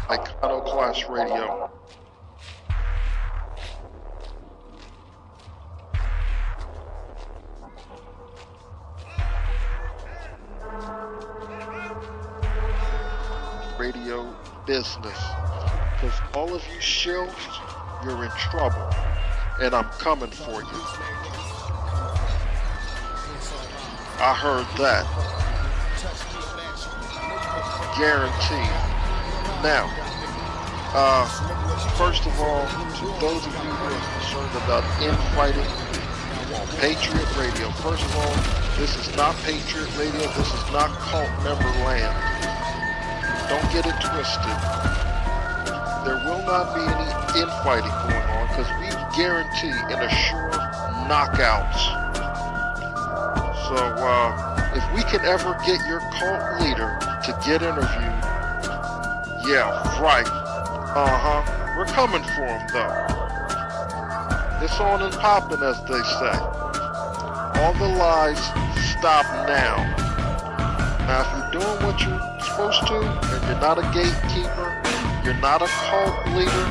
Iconoclast Radio. Radio business. Because all of you shills, you're in trouble. And I'm coming for you. I heard that. Guaranteed. Now, first of all, to those of you who are concerned about infighting on Patriot Radio, first of all, this is not Patriot Radio. This is not cult member land. Don't get it twisted. There will not be any infighting going on because we guarantee and assure knockouts. So if we can ever get your cult leader to get interviewed, yeah, right. We're coming for him, though. It's on and popping, as they say. All the lies, stop now. Now, if you're doing what you're supposed to, and you're not a gatekeeper, you're not a cult leader,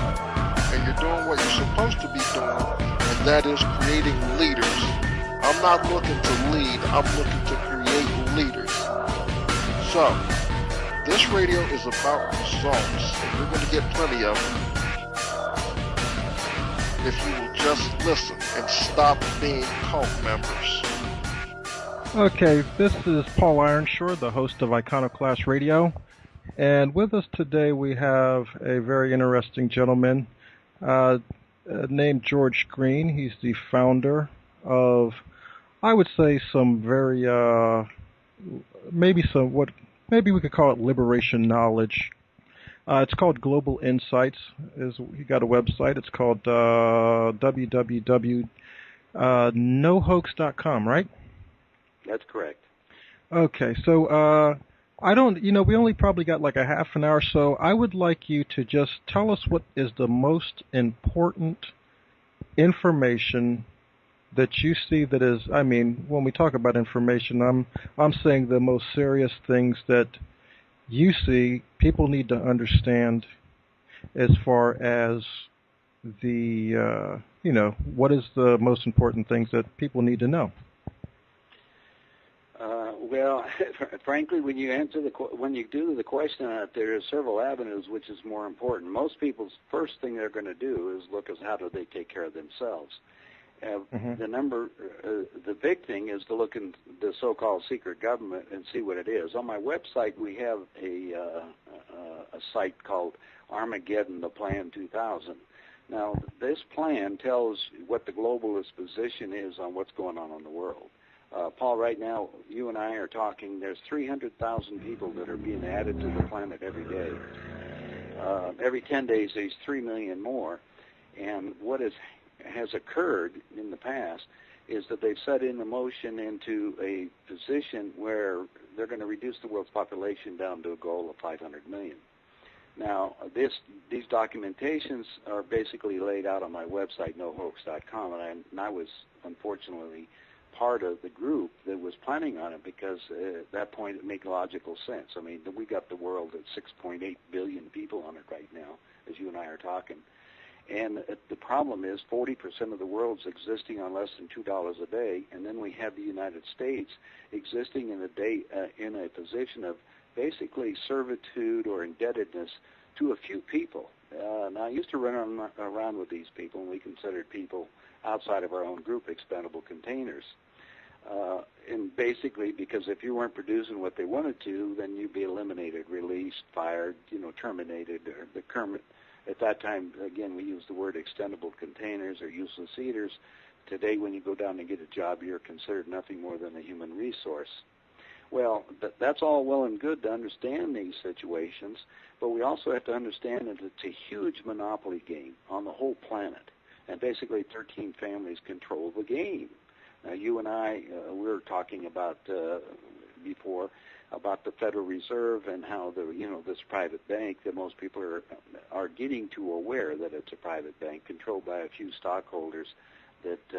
and you're doing what you're supposed to be doing, and that is creating leaders. I'm not looking to lead, I'm looking to create leaders. So, this radio is about results, and you're going to get plenty of them if you will just listen and stop being cult members. Okay, this is Paul Ironshore, the host of Iconoclast Radio, and with us today we have a very interesting gentleman named George Green. He's the founder of, I would say, some very, maybe we could call it liberation knowledge. It's called Global Insights. He got a website. It's called www.nohoax.com, right? That's correct. Okay, so we only probably got like a half an hour, so I would like you to just tell us what is the most important information that you see that is, I mean, when we talk about information, I'm saying the most serious things that you see people need to understand as far as the, what is the most important things that people need to know? Well, frankly, when you do the question out there are several avenues which is more important. Most people's first thing they're going to do is look at how do they take care of themselves. The big thing is to look in the so-called secret government and see what it is. On my website, we have a site called Armageddon, the Plan 2000. Now, this plan tells what the globalist position is on what's going on in the world. Paul, right now, you and I are talking, there's 300,000 people that are being added to the planet every day. Every 10 days, there's 3 million more. And what has occurred in the past is that they've set in motion into a position where they're going to reduce the world's population down to a goal of 500 million. Now, these documentations are basically laid out on my website, nohoax.com, and I was unfortunately part of the group that was planning on it because at that point it made logical sense. I mean, we got the world at 6.8 billion people on it right now, as you and I are talking. And the problem is 40% of the world's existing on less than $2 a day, and then we have the United States existing in a position of basically servitude or indebtedness to a few people. Now, I used to run around with these people, and we considered people outside of our own group expendable containers. And basically, because if you weren't producing what they wanted to, then you'd be eliminated, released, fired, terminated. At that time, again, we used the word extendable containers or useless eaters. Today, when you go down and get a job, you're considered nothing more than a human resource. Well, that's all well and good to understand these situations, but we also have to understand that it's a huge monopoly game on the whole planet. And basically 13 families control the game. Now, you and I, we were talking about before about the Federal Reserve and how this private bank that most people are getting to aware that it's a private bank controlled by a few stockholders that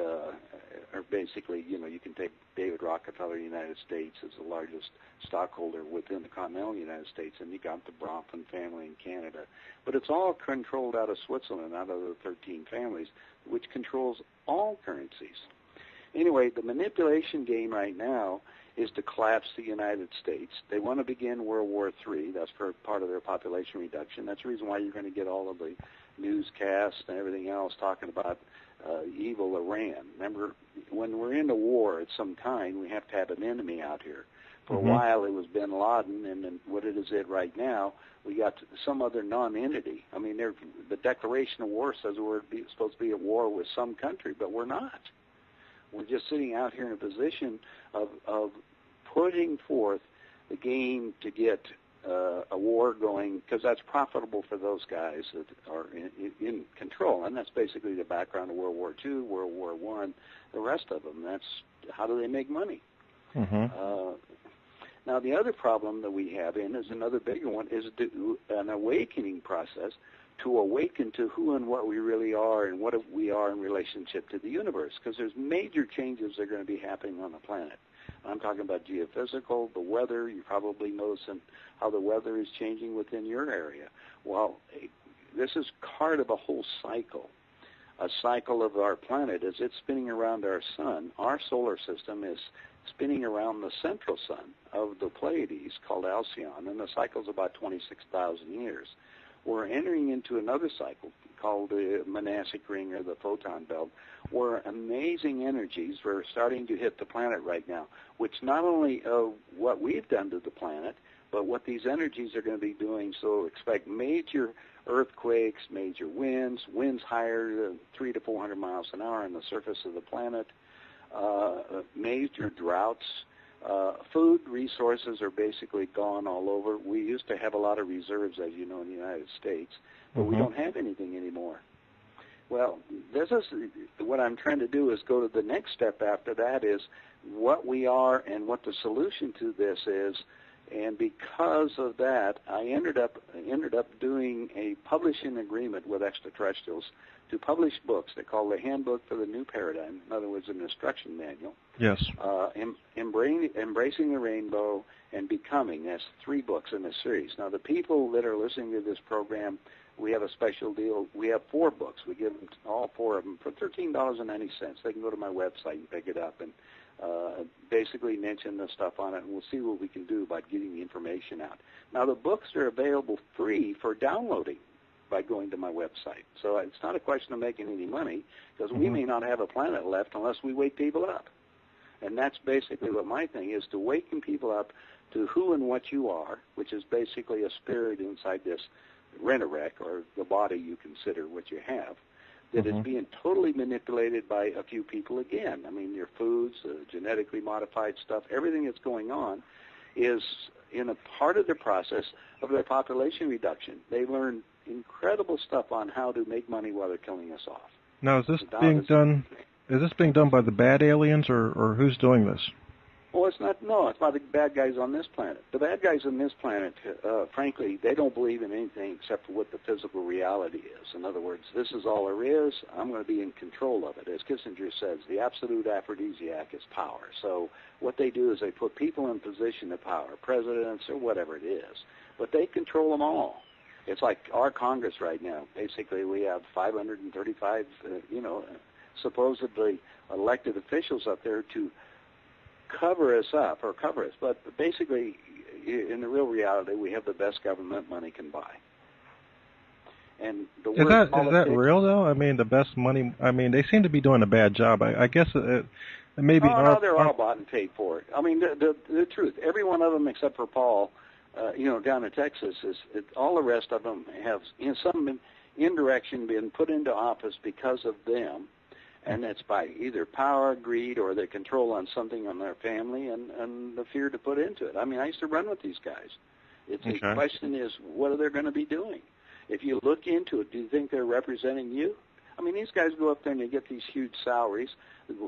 are basically, you can take David Rockefeller, United States, as the largest stockholder within the continental United States, and you got the Bronfman family in Canada. But it's all controlled out of Switzerland, out of the 13 families, which controls all currencies. Anyway, the manipulation game right now is to collapse the United States. They want to begin World War III. That's for part of their population reduction. That's the reason why you're going to get all of the newscasts and everything else talking about evil Iran. Remember, when we're in a war at some kind, we have to have an enemy out here. For a while, it was bin Laden, and then what it is right now, we got some other non-entity. I mean, the declaration of war says we're supposed to be at war with some country, but we're not. We're just sitting out here in a position of putting forth the game to get a war going, because that's profitable for those guys that are in control. And that's basically the background of World War II, World War I, the rest of them. That's how do they make money? Now, the other problem that we have is another bigger one, is an awakening process to awaken to who and what we really are and what we are in relationship to the universe, because there's major changes that are going to be happening on the planet. I'm talking about geophysical, the weather. You're probably noticing how the weather is changing within your area. Well, this is part of a whole cycle. A cycle of our planet as it's spinning around our sun. Our solar system is spinning around the central sun of the Pleiades called Alcyon, and the cycle is about 26,000 years. We're entering into another cycle called the Monastic Ring or the Photon Belt, where amazing energies are starting to hit the planet right now, which not only what we've done to the planet, but what these energies are going to be doing. So expect major earthquakes, major winds higher than 300 to 400 miles an hour on the surface of the planet, major droughts. Food resources are basically gone all over. We used to have a lot of reserves, as you know, in the United States, but we don't have anything anymore. Well, this is what I'm trying to do is go to the next step after that is what we are and what the solution to this is. And because of that, I ended up doing a publishing agreement with extraterrestrials to publish books. They call the Handbook for the New Paradigm. In other words, an instruction manual. Yes. Embracing the Rainbow and Becoming. That's 3 books in this series. Now, the people that are listening to this program, we have a special deal. We have 4 books. We give them all 4 of them for $13.90. They can go to my website and pick it up and basically mention the stuff on it, and we'll see what we can do about getting the information out. Now, the books are available free for downloading by going to my website. So it's not a question of making any money, because we may not have a planet left unless we wake people up. And that's basically what my thing is, to waken people up to who and what you are, which is basically a spirit inside this rent-a-wreck, or the body you consider what you have, that is being totally manipulated by a few people again. I mean, your foods, genetically modified stuff, everything that's going on is in a part of the process of their population reduction. They learn incredible stuff on how to make money while they're killing us off. Now, is this being done by the bad aliens, or who's doing this? Well, it's not. No, it's by the bad guys on this planet. The bad guys on this planet, frankly, they don't believe in anything except for what the physical reality is. In other words, this is all there is. I'm going to be in control of it. As Kissinger says, the absolute aphrodisiac is power. So what they do is they put people in position of power, presidents or whatever it is, but they control them all. It's like our Congress right now. Basically, we have 535, supposedly elected officials up there to cover us up, but basically, in the real reality, we have the best government money can buy. And the is that real though? I mean, the best money. I mean, they seem to be doing a bad job. I guess maybe. No, they're all bought and paid for it. I mean, the truth. Every one of them except for Paul, down in Texas, all the rest of them have, in some indirection, been put into office because of them. And it's by either power, greed, or their control on something on their family and the fear to put into it. I mean, I used to run with these guys. The question is, what are they going to be doing? If you look into it, do you think they're representing you? I mean, these guys go up there and they get these huge salaries.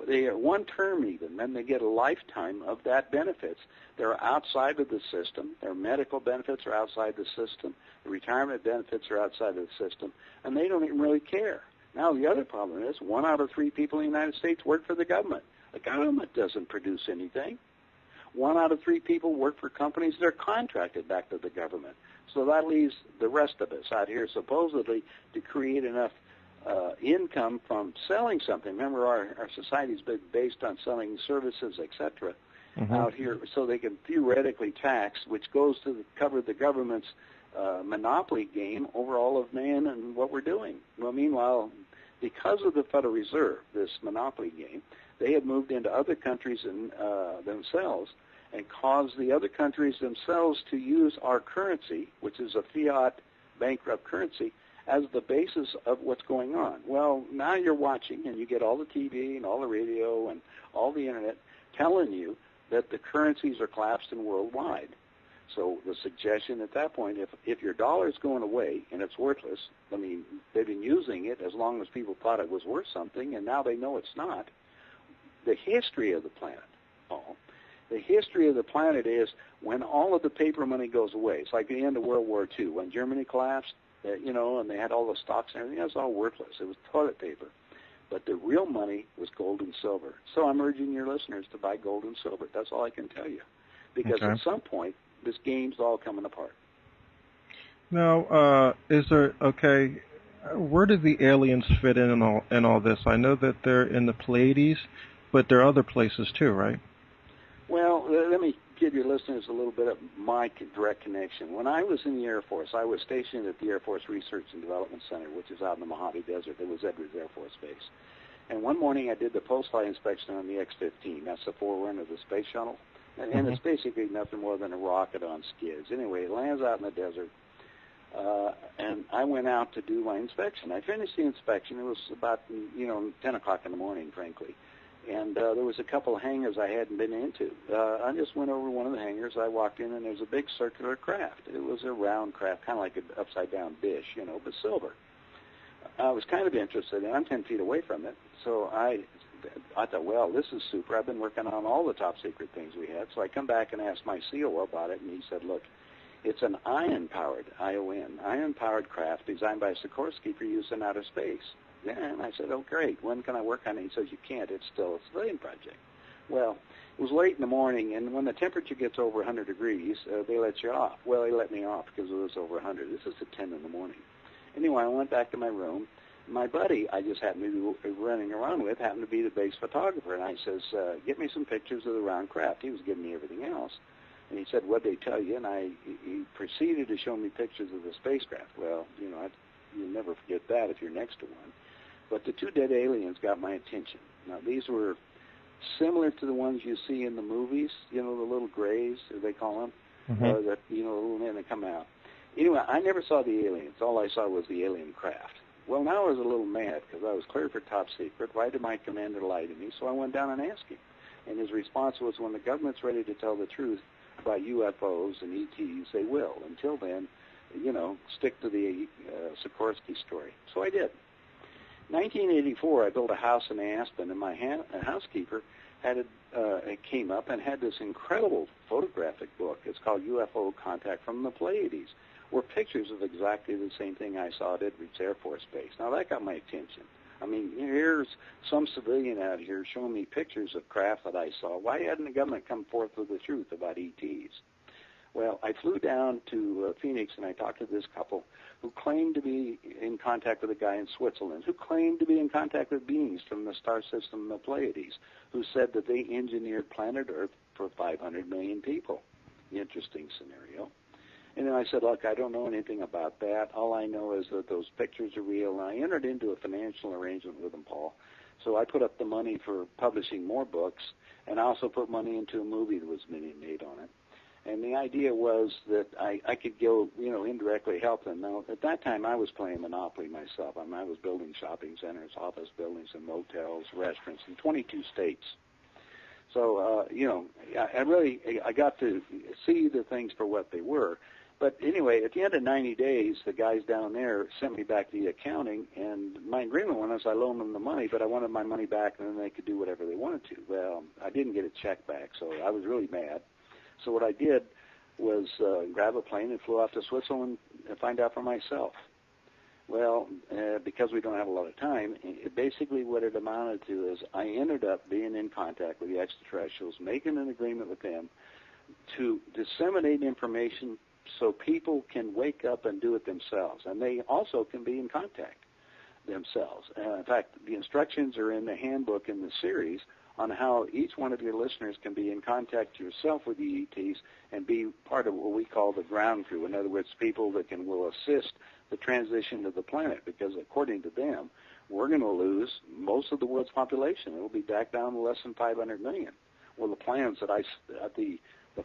They are one term even, then they get a lifetime of that benefits. They're outside of the system. Their medical benefits are outside the system. The retirement benefits are outside of the system. And they don't even really care. Now, the other problem is 1 out of 3 people in the United States work for the government. The government doesn't produce anything. 1 out of 3 people work for companies that are contracted back to the government. So that leaves the rest of us out here supposedly to create enough income from selling something. Remember, our society's been based on selling services, etc., out here, so they can theoretically tax, which goes to cover the government's monopoly game over all of man and what we're doing. Well, meanwhile, because of the Federal Reserve, this monopoly game, they had moved into other countries and themselves and caused the other countries themselves to use our currency, which is a fiat bankrupt currency, as the basis of what's going on. Well, now you're watching, and you get all the TV and all the radio and all the Internet telling you that the currencies are collapsing worldwide. So the suggestion at that point, if your dollar is going away and it's worthless, I mean, they've been using it as long as people thought it was worth something, and now they know it's not. The history of the planet, Paul, the history of the planet is when all of the paper money goes away. It's like the end of World War II. When Germany collapsed, and they had all the stocks and everything, it was all worthless. It was toilet paper. But the real money was gold and silver. So I'm urging your listeners to buy gold and silver. That's all I can tell you. Because at some point, this game's all coming apart. Now, where do the aliens fit in all this? I know that they're in the Pleiades, but there are other places too, right? Well, let me give your listeners a little bit of my direct connection. When I was in the Air Force, I was stationed at the Air Force Research and Development Center, which is out in the Mojave Desert. It was Edwards Air Force Base. And one morning I did the post-flight inspection on the X-15. That's the forerunner of the space shuttle. And it's basically nothing more than a rocket on skids. Anyway, it lands out in the desert. And I went out to do my inspection. I finished the inspection. It was about, 10 o'clock in the morning, frankly. And there was a couple of hangars I hadn't been into. I just went over one of the hangars. I walked in, and there's a big circular craft. It was a round craft, kind of like an upside-down dish, but silver. I was kind of interested, and I'm 10 feet away from it. So I thought, well, this is super. I've been working on all the top-secret things we had. So I come back and asked my CO about it, and he said, look, it's an ion-powered, I-O-N, ion-powered craft designed by Sikorsky for use in outer space. Yeah, and I said, oh, great. When can I work on it? He says, you can't. It's still a civilian project. Well, it was late in the morning, and when the temperature gets over 100 degrees, they let you off. Well, they let me off because it was over 100. This is at 10 in the morning. Anyway, I went back to my room. My buddy I just happened to be running around with happened to be the base photographer, and I says, get me some pictures of the round craft. He was giving me everything else. And he said, what'd they tell you? And he proceeded to show me pictures of the spacecraft. Well, you'll never forget that if you're next to one. But the 2 dead aliens got my attention. Now, these were similar to the ones you see in the movies, the little grays, as they call them, the little men that come out. Anyway, I never saw the aliens. All I saw was the alien craft. Well, now I was a little mad because I was cleared for top secret. Why did my commander lie to me? So I went down and asked him. And his response was, when the government's ready to tell the truth about UFOs and ETs, they will. Until then, stick to the Sikorsky story. So I did. 1984, I built a house in Aspen, and my housekeeper it came up and had this incredible photographic book. It's called UFO Contact from the Pleiades, where pictures of exactly the same thing I saw at Edwards Air Force Base. Now, that got my attention. I mean, here's some civilian out here showing me pictures of craft that I saw. Why hadn't the government come forth with the truth about ETs? Well, I flew down to Phoenix, and I talked to this couple who claimed to be in contact with a guy in Switzerland, who claimed to be in contact with beings from the star system, the Pleiades, who said that they engineered planet Earth for 500 million people. Interesting scenario. And then I said, look, I don't know anything about that. All I know is that those pictures are real. And I entered into a financial arrangement with them, Paul. So I put up the money for publishing more books, and I also put money into a movie that was being made on it. And the idea was that I could go, indirectly help them. Now, at that time, I was playing Monopoly myself. I mean, I was building shopping centers, office buildings, and motels, restaurants in 22 states. So, I got to see the things for what they were. But anyway, at the end of 90 days, the guys down there sent me back the accounting, and my agreement was I loaned them the money, but I wanted my money back, and then they could do whatever they wanted to. Well, I didn't get a check back, so I was really mad. So what I did was grab a plane and flew off to Switzerland and find out for myself. Well, because we don't have a lot of time, basically what it amounted to is I ended up being in contact with the extraterrestrials, making an agreement with them to disseminate information so people can wake up and do it themselves. And they also can be in contact themselves. In fact, the instructions are in the handbook in the series on how each one of your listeners can be in contact yourself with the ETs and be part of what we call the ground crew. In other words, people that will assist the transition of the planet, because according to them, we're going to lose most of the world's population. It will be back down to less than 500 million. Well, the plans that the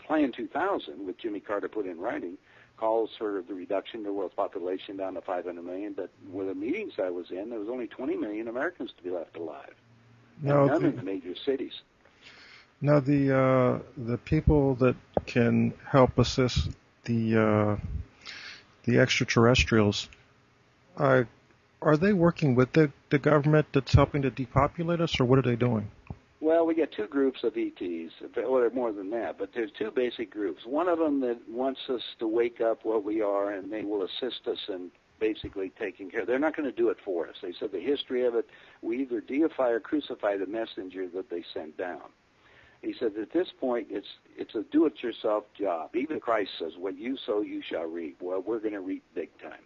Plan 2000, which Jimmy Carter put in writing, calls for the reduction of the world's population down to 500 million, but with the meetings I was in, there was only 20 million Americans to be left alive. None in the major cities. Now, the people that can help assist the extraterrestrials, are they working with the government that's helping to depopulate us, or what are they doing? Well, we get two groups of ETs, or more than that, but there's two basic groups. One of them that wants us to wake up what we are, and they will assist us in basically taking care. They're not going to do it for us. They said the history of it, we either deify or crucify the messenger that they sent down. He said at this point, it's a do-it-yourself job. Even Christ says, what you sow, you shall reap. Well, we're going to reap big time.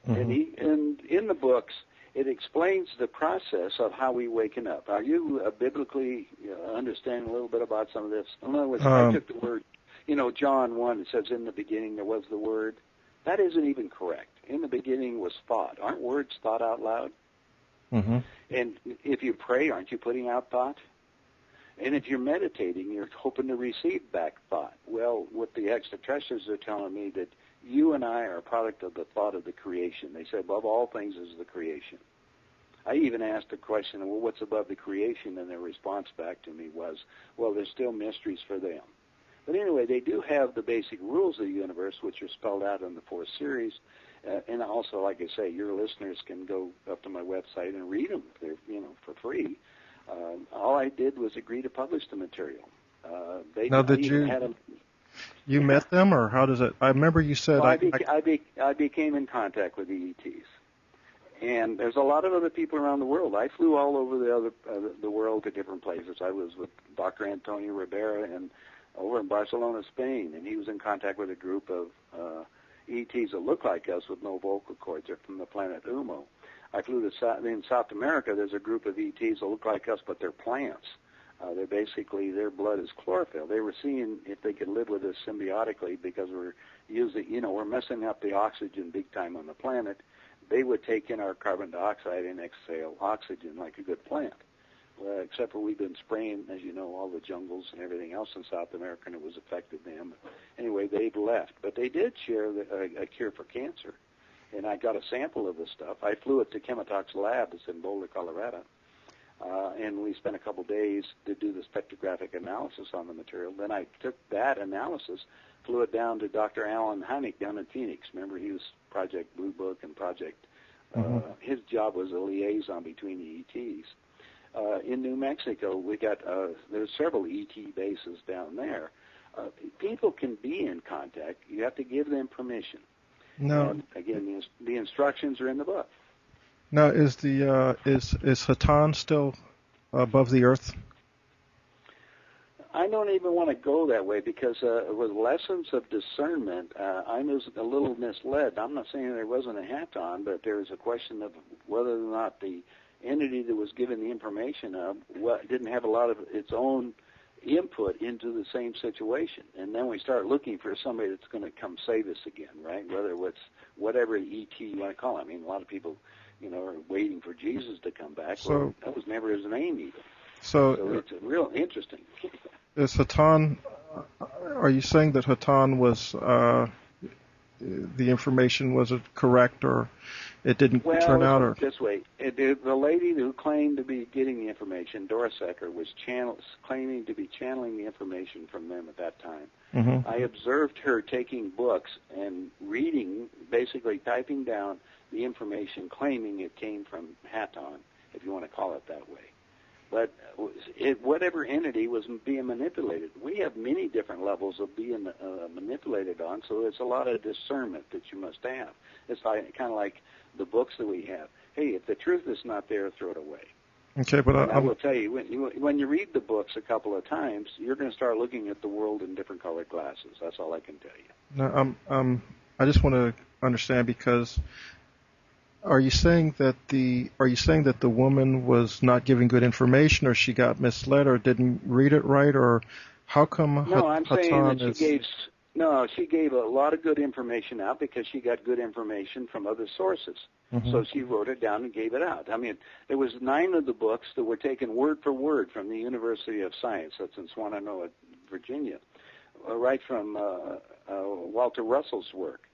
Mm-hmm. And in the books, it explains the process of how we waken up. Are you biblically understanding a little bit about some of this? In other words, I took the word, John 1, it says, in the beginning there was the Word. That isn't even correct. In the beginning was thought. Aren't words thought out loud? Mm-hmm. And if you pray, aren't you putting out thought? And if you're meditating, you're hoping to receive back thought. Well, what the extraterrestrials are telling me that you and I are a product of the thought of the creation. They said above all things is the creation. I even asked the question, well, what's above the creation? And their response back to me was, well, there's still mysteries for them. But anyway, they do have the basic rules of the universe, which are spelled out in the 4th series. And also, like I say, your listeners can go up to my website and read them. They're, for free. All I did was agree to publish the material. You met them, or how does it? I remember you said I became in contact with the ETs, and there's a lot of other people around the world. I flew all over the world to different places. I was with Dr. Antonio Rivera and over in Barcelona, Spain, and he was in contact with a group of ETs that look like us with no vocal cords. They're from the planet Umo. I flew to in South America. There's a group of ETs that look like us, but they're plants. They're basically, their blood is chlorophyll. They were seeing if they could live with us symbiotically because we're we're messing up the oxygen big time on the planet. They would take in our carbon dioxide and exhale oxygen like a good plant. Well, except for we've been spraying, as you know, all the jungles and everything else in South America, and it was affected them. Anyway, they've left. But they did share a cure for cancer. And I got a sample of this stuff. I flew it to Chemotalk's lab. It's in Boulder, Colorado. And we spent a couple days to do the spectrographic analysis on the material. Then I took that analysis, flew it down to Dr. Alan Hynek down in Phoenix. Remember, he was Project Blue Book and Project. His job was a liaison between the ETs. In New Mexico, we got there's several ET bases down there. People can be in contact. You have to give them permission. No. And again, the instructions are in the book. Now, is Hatan still above the earth? I don't even want to go that way because with lessons of discernment, I was a little misled. I'm not saying there wasn't a Hatan, but there was a question of whether or not the entity that was given the information didn't have a lot of its own input into the same situation. And then we start looking for somebody that's going to come save us again, right? Whether it's whatever ET you want to call it. I mean, a lot of people, are waiting for Jesus to come back. So, well, that was never his name either. So it's real interesting. Is Hatan, are you saying that Hatan was, the information, was it correct or it didn't turn out? Or this way, the lady who claimed to be getting the information, Doris Ecker, was claiming to be channeling the information from them at that time. Mm-hmm. I observed her taking books and reading, basically typing down the information, claiming it came from Hatan, if you want to call it that way. But whatever entity was being manipulated, we have many different levels of being manipulated on, so it's a lot of discernment that you must have. It's kind of like the books that we have. Hey, if the truth is not there, throw it away. Okay, but I will tell you, when you read the books a couple of times, you're going to start looking at the world in different colored glasses. That's all I can tell you. No, I just want to understand, because are you saying that the woman was not giving good information, or she got misled, or didn't read it right, or how come? No, I'm saying that she gave a lot of good information out because she got good information from other sources. Mm-hmm. So she wrote it down and gave it out. I mean, there was 9 of the books that were taken word for word from the University of Science, that's in Swannanoa, Virginia, right from Walter Russell's work.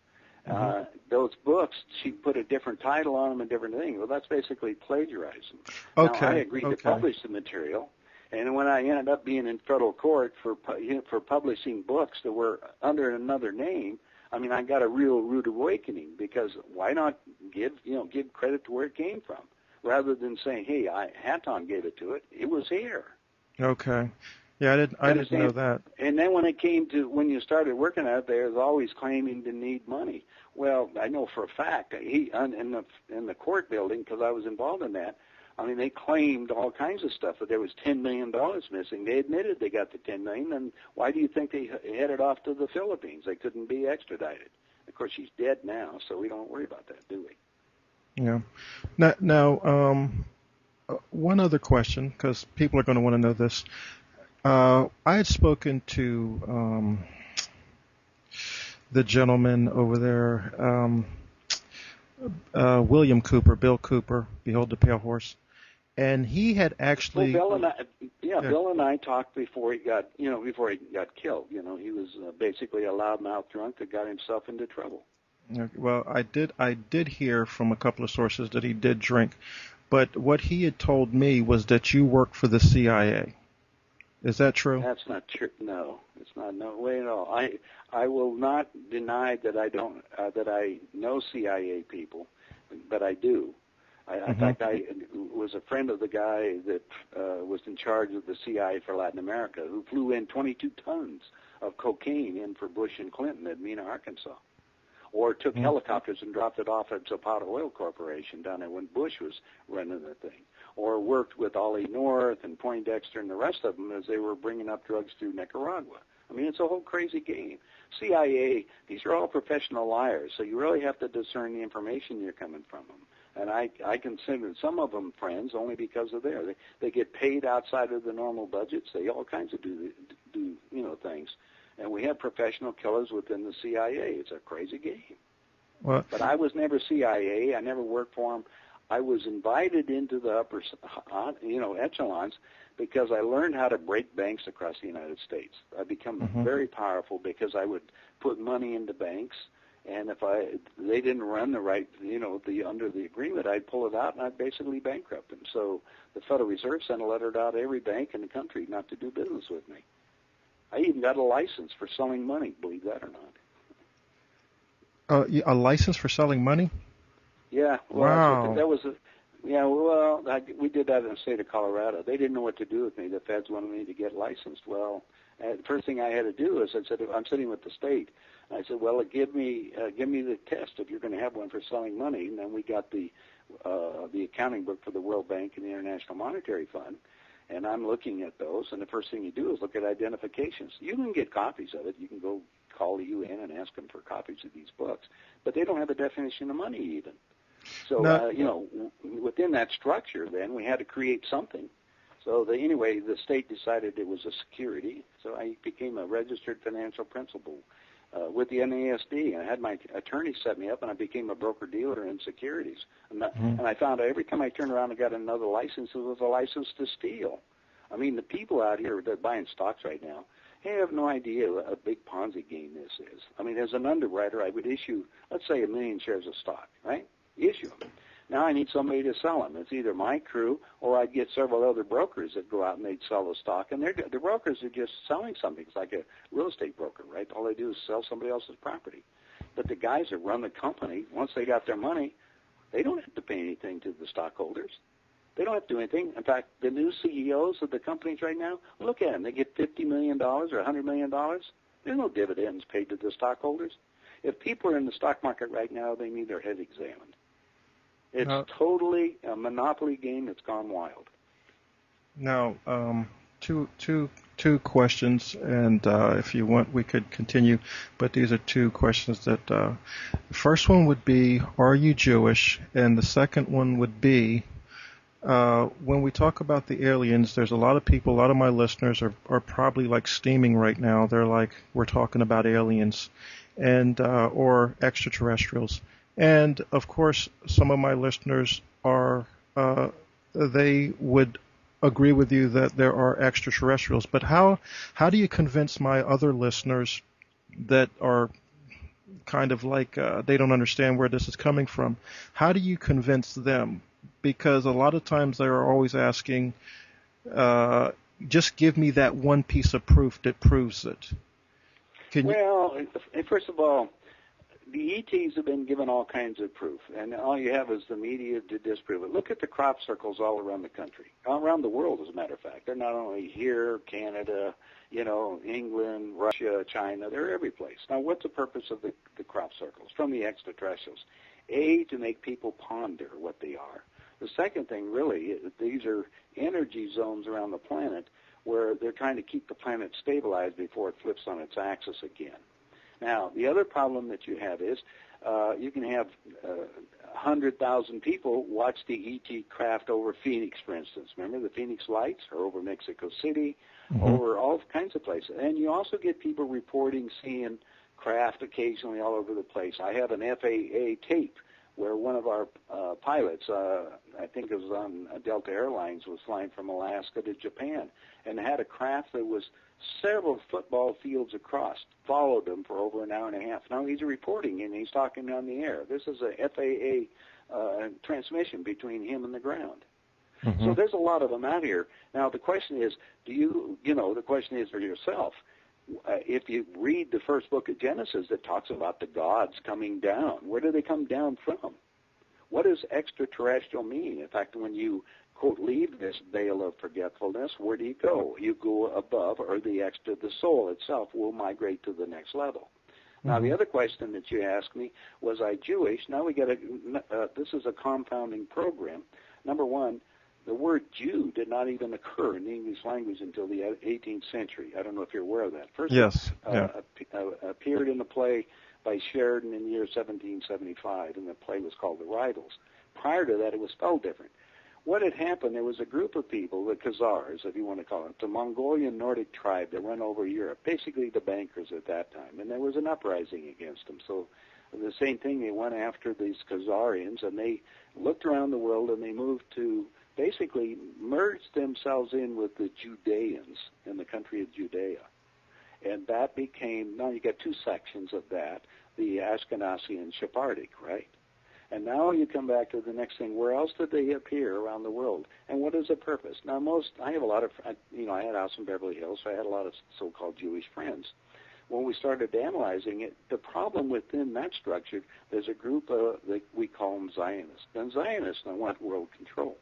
Mm-hmm. Those books, she put a different title on them and different things. Well, that's basically plagiarizing. Okay. Now, I agreed to publish the material, and when I ended up being in federal court for publishing books that were under another name, I mean, I got a real rude awakening, because why not give credit to where it came from, rather than saying, hey, Hatton gave it to it. It was here. Okay. Yeah, I didn't know that. And then when you started working at it, they was always claiming to need money. Well, I know for a fact in the court building, because I was involved in that. I mean, they claimed all kinds of stuff, that there was $10 million missing. They admitted they got the $10 million, and why do you think they headed off to the Philippines? They couldn't be extradited. Of course, she's dead now, so we don't worry about that, do we? Yeah. Now, one other question, because people are going to want to know this. I had spoken to the gentleman over there, William Cooper, Bill Cooper, Behold the Pale Horse, and he had actually. Well, Bill and I talked before he got killed. You know, he was basically a loudmouth drunk that got himself into trouble. Well, I did hear from a couple of sources that he did drink, but what he had told me was that you worked for the CIA. Is that true? That's not true. No, it's not. No way at all. I will not deny that I don't that I know CIA people, but I do. In fact, I was a friend of the guy that was in charge of the CIA for Latin America, who flew in 22 tons of cocaine in for Bush and Clinton at Mena, Arkansas, or took helicopters and dropped it off at Zapata Oil Corporation down there when Bush was running the thing, or worked with Ollie North and Poindexter and the rest of them as they were bringing up drugs through Nicaragua. I mean, it's a whole crazy game. CIA, these are all professional liars, so you really have to discern the information you're coming from them. And I consider some of them friends only because of they get paid outside of the normal budgets. They all kinds of do things. And we have professional killers within the CIA. It's a crazy game. What? But I was never CIA. I never worked for them. I was invited into the upper, echelons because I learned how to break banks across the United States. I become very powerful because I would put money into banks, and if they didn't run the right, under the agreement, I'd pull it out and I'd basically bankrupt them. So the Federal Reserve sent a letter out to every bank in the country not to do business with me. I even got a license for selling money, believe that or not. A license for selling money? Yeah. Well, wow. We did that in the state of Colorado. They didn't know what to do with me. The feds wanted me to get licensed. Well, the first thing I had to do is I said, I'm sitting with the state. I said, well, give me the test if you're going to have one for selling money. And then we got the accounting book for the World Bank and the International Monetary Fund. And I'm looking at those, and the first thing you do is look at identifications. You can get copies of it. You can go call the UN and ask them for copies of these books. But they don't have a definition of money even. So, within that structure, then, we had to create something. So, the state decided it was a security. So I became a registered financial principal with the NASD. And I had my attorney set me up, and I became a broker-dealer in securities. And I found out every time I turned around and got another license, it was a license to steal. I mean, the people out here that are buying stocks right now, they have no idea what a big Ponzi game this is. I mean, as an underwriter, I would issue, let's say, 1 million shares of stock, right? Issue them. Now I need somebody to sell them. It's either my crew or I'd get several other brokers that go out and they'd sell the stock. And the brokers are just selling something. It's like a real estate broker, right? All they do is sell somebody else's property. But the guys that run the company, once they got their money, they don't have to pay anything to the stockholders. They don't have to do anything. In fact, the new CEOs of the companies right now, look at them. They get $50 million or $100 million. There's no dividends paid to the stockholders. If people are in the stock market right now, they need their head examined. It's totally a monopoly game that's gone wild. Now, two questions, and if you want, we could continue, but these are two questions that, the first one would be, are you Jewish? And the second one would be, when we talk about the aliens, there's a lot of people, a lot of my listeners are probably like steaming right now. They're like, we're talking about aliens and or extraterrestrials. And of course, some of my listeners are, they would agree with you that there are extraterrestrials. But how do you convince my other listeners that are kind of like, they don't understand where this is coming from? How do you convince them? Because a lot of times they're always asking, just give me that one piece of proof that proves it. Well, first of all, the ETs have been given all kinds of proof, and all you have is the media to disprove it. Look at the crop circles all around the country, all around the world, as a matter of fact. They're not only here, Canada, England, Russia, China. They're every place. Now, what's the purpose of the crop circles from the extraterrestrials? A, to make people ponder what they are. The second thing, really, these are energy zones around the planet where they're trying to keep the planet stabilized before it flips on its axis again. Now, the other problem that you have is you can have 100,000 people watch the ET craft over Phoenix, for instance. Remember the Phoenix Lights are over Mexico City, over all kinds of places. And you also get people reporting seeing craft occasionally all over the place. I have an FAA tape where one of our pilots, I think it was on Delta Airlines, was flying from Alaska to Japan and had a craft that was several football fields across, followed him for over an hour and a half. Now he's reporting and he's talking on the air. This is a FAA transmission between him and the ground. So there's a lot of them out here. Now the question is, the question is for yourself, if you read the first book of Genesis that talks about the gods coming down, where do they come down from? What does extraterrestrial mean? In fact, when you, quote, leave this veil of forgetfulness, where do you go? You go above, or the soul itself will migrate to the next level. Now, the other question that you asked me, was I Jewish? Now we got this is a compounding program. Number one, the word Jew did not even occur in the English language until the 18th century. I don't know if you're aware of that. First, yes, appeared in a play by Sheridan in the year 1775, and the play was called The Rivals. Prior to that, it was spelled different. What had happened, there was a group of people, the Khazars, if you want to call it, the Mongolian Nordic tribe that run over Europe, basically the bankers at that time, and there was an uprising against them. So the same thing, they went after these Khazarians, and they looked around the world, and they moved to basically merged themselves in with the Judeans in the country of Judea. And that became, now you get two sections of that, the Ashkenazi and Sephardic, right? And now you come back to the next thing. Where else did they appear around the world? And what is the purpose? Now, I have a lot of, I had a house in Beverly Hills, so I had a lot of so-called Jewish friends. When we started analyzing it, the problem within that structure, there's a group that we call them Zionists. And Zionists don't want world control.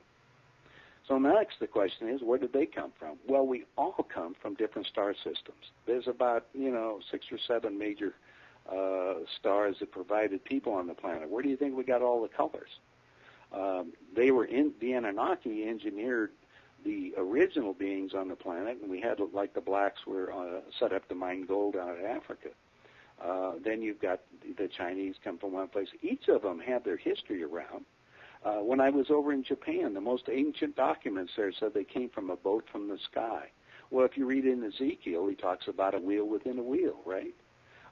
So next the question is, where did they come from? Well, we all come from different star systems. There's about, 6 or 7 major stars that provided people on the planet. Where do you think we got all the colors? The Anunnaki engineered the original beings on the planet, and we had, like the blacks were set up to mine gold out of Africa. Then you've got the Chinese come from one place. Each of them had their history around. When I was over in Japan, the most ancient documents there said they came from a boat from the sky. Well, if you read in Ezekiel, he talks about a wheel within a wheel, right?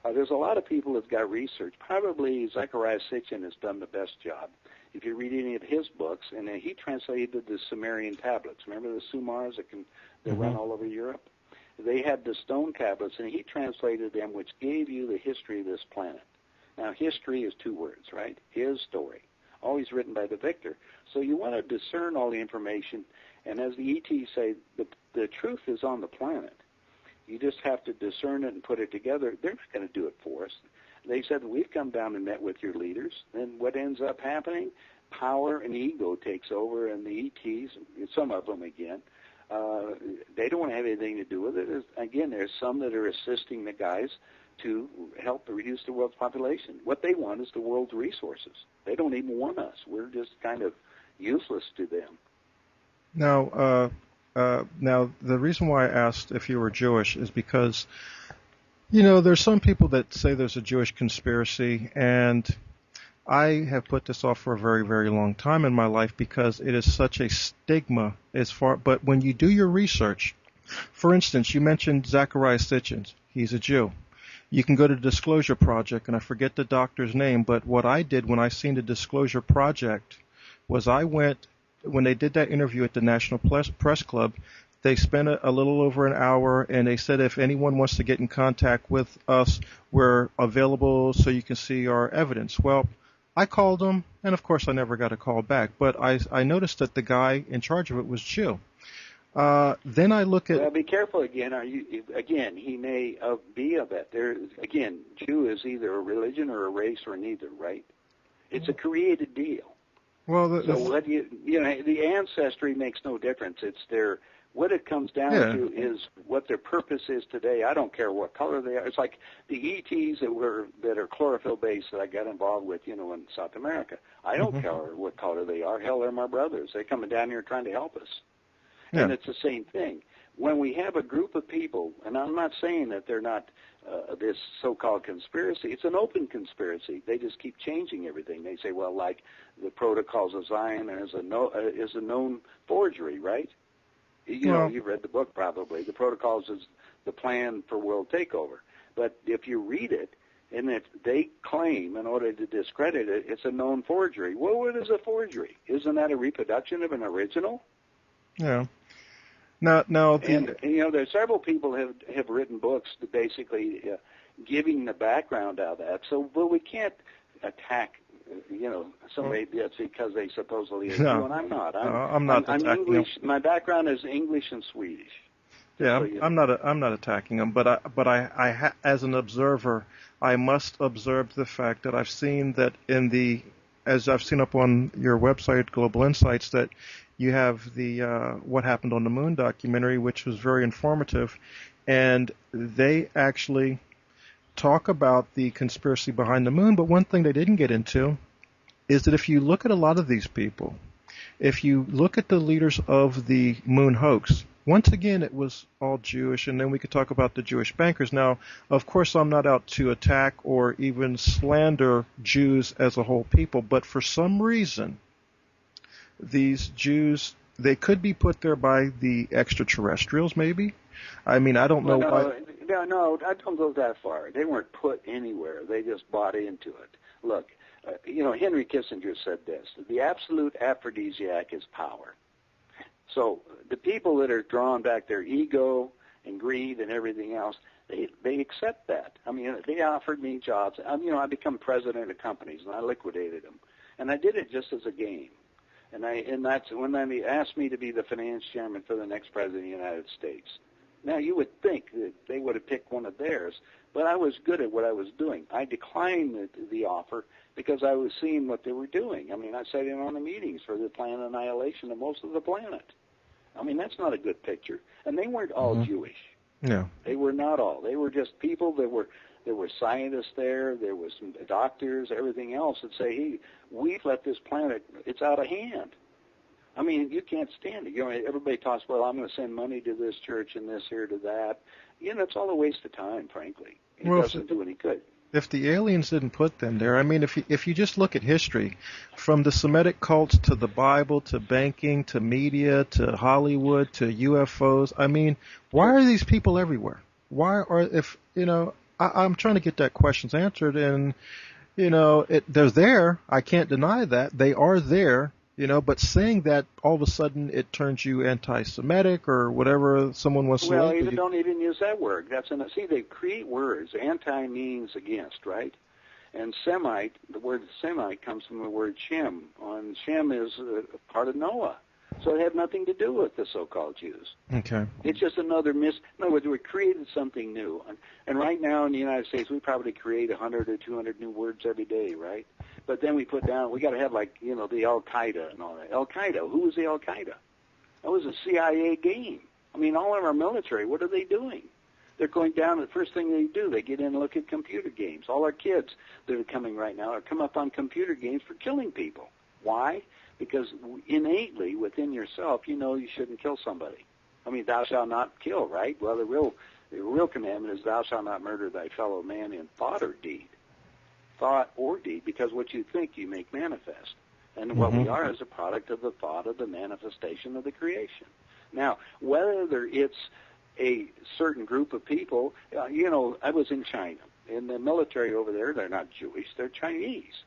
There's a lot of people that've got research. Probably Zecharia Sitchin has done the best job. If you read any of his books, and he translated the Sumerian tablets. Remember the Sumars that run all over Europe? They had the stone tablets, and he translated them, which gave you the history of this planet. Now, history is 2 words, right? His story. Always written by the victor. So you want to discern all the information, and as the ETs say, the truth is on the planet. You just have to discern it and put it together. They're not going to do it for us. They said, we've come down and met with your leaders, and what ends up happening, power and ego takes over, and the ETs, some of them again, they don't want to have anything to do with it. Again, there's some that are assisting the guys to help reduce the world's population. What they want is the world's resources. They don't even want us. We're just kind of useless to them. Now, the reason why I asked if you were Jewish is because, there's some people that say there's a Jewish conspiracy, and I have put this off for a very, very long time in my life because it is such a stigma but when you do your research, for instance, you mentioned Zachariah Sitchin. He's a Jew. You can go to Disclosure Project, and I forget the doctor's name, but what I did when I seen the Disclosure Project was I went, when they did that interview at the National Press Club, they spent a little over an hour, and they said if anyone wants to get in contact with us, we're available so you can see our evidence. Well, I called them, and of course I never got a call back, but I noticed that the guy in charge of it was Jew. Then I look at... Well, be careful again. He may be of that. Jew is either a religion or a race or neither, right? It's a created deal. Well, the ancestry makes no difference. It's what it comes down to is what their purpose is today. I don't care what color they are. It's like the ETs that are chlorophyll based that I got involved with, in South America. I don't care what color they are. Hell, they're my brothers. They're coming down here trying to help us. Yeah. And it's the same thing. When we have a group of people, and I'm not saying that they're not this so-called conspiracy. It's an open conspiracy. They just keep changing everything. They say, well, like the Protocols of Zion is a known forgery, right? You've read the book probably. The Protocols is the plan for world takeover. But if you read it, and if they claim in order to discredit it, it's a known forgery. Well, what is a forgery? Isn't that a reproduction of an original? Yeah. Now, there's several people have written books that basically giving the background of that. So, well, we can't attack somebody that's because they supposedly are Jew, and I'm not. I'm not attacking English. them. My background is English and Swedish. Yeah, so, I'm not attacking them, but I as an observer, I must observe the fact that I've seen that as I've seen up on your website, Global Insights, that you have the What Happened on the Moon documentary, which was very informative, and they actually talk about the conspiracy behind the moon, but one thing they didn't get into is that if you look at a lot of these people, if you look at the leaders of the moon hoax, once again, it was all Jewish, and then we could talk about the Jewish bankers. Now, of course, I'm not out to attack or even slander Jews as a whole people, but for some reason, these Jews, they could be put there by the extraterrestrials, maybe. I mean, I don't know why. No, I don't go that far. They weren't put anywhere. They just bought into it. Look, Henry Kissinger said this: the absolute aphrodisiac is power. So the people that are drawn back their ego and greed and everything else, they accept that. I mean, they offered me jobs. I become president of companies, and I liquidated them. And I did it just as a game. And that's when they asked me to be the finance chairman for the next president of the United States. Now, you would think that they would have picked one of theirs, but I was good at what I was doing. I declined the offer because I was seeing what they were doing. I mean, I sat in on the meetings for the planned annihilation of most of the planet. I mean, that's not a good picture. And they weren't all Jewish. No. They were not all. They were just people that were... There were scientists there was some doctors, everything else that say, hey, we've let this planet, it's out of hand. I mean, you can't stand it. Everybody talks, well, I'm going to send money to this church and this here to that. It's all a waste of time, frankly. It doesn't do any good. If the aliens didn't put them there, I mean, if you just look at history, from the Semitic cults to the Bible to banking to media to Hollywood to UFOs, I mean, why are these people everywhere? I'm trying to get that questions answered, and they're there. I can't deny that they are there. But saying that all of a sudden it turns you anti-Semitic or whatever someone wants to. Well, don't even use that word. See, they create words. Anti means against, right? And Semite, the word Semite comes from the word Shem. And Shem is part of Noah. So it had nothing to do with the so-called Jews. Okay. It's just another in other words, we created something new. And right now in the United States, we probably create 100 or 200 new words every day, right? But then we got to have the Al-Qaeda and all that. Al-Qaeda, who was the Al-Qaeda? That was a CIA game. I mean, all of our military, what are they doing? They're going down, the first thing they do, they get in and look at computer games. All our kids that are coming right now are come up on computer games for killing people. Why? Because innately, within yourself, you know you shouldn't kill somebody. I mean, thou shalt not kill, right? Well, the real commandment is thou shalt not murder thy fellow man in thought or deed. Thought or deed, because what you think you make manifest. And what we are is a product of the thought of the manifestation of the creation. Now, whether it's a certain group of people, I was in China. In the military over there, they're not Jewish, they're Chinese.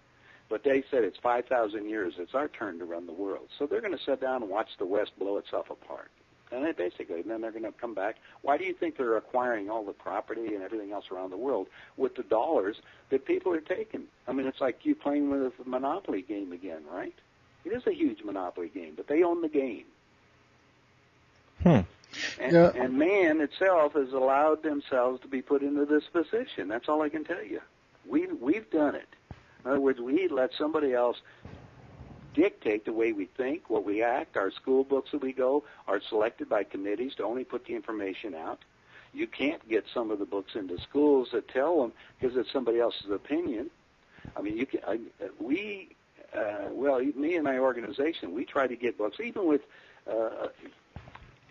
But they said it's 5,000 years, it's our turn to run the world. So they're going to sit down and watch the West blow itself apart. And then they're going to come back. Why do you think they're acquiring all the property and everything else around the world with the dollars that people are taking? I mean, it's like you playing with a Monopoly game again, right? It is a huge Monopoly game, but they own the game. And man itself has allowed themselves to be put into this position. That's all I can tell you. We've done it. In other words, we let somebody else dictate the way we think, what we act. Our school books that we go are selected by committees to only put the information out. You can't get some of the books into schools that tell them because it's somebody else's opinion. I mean, me and my organization, we try to get books, even with,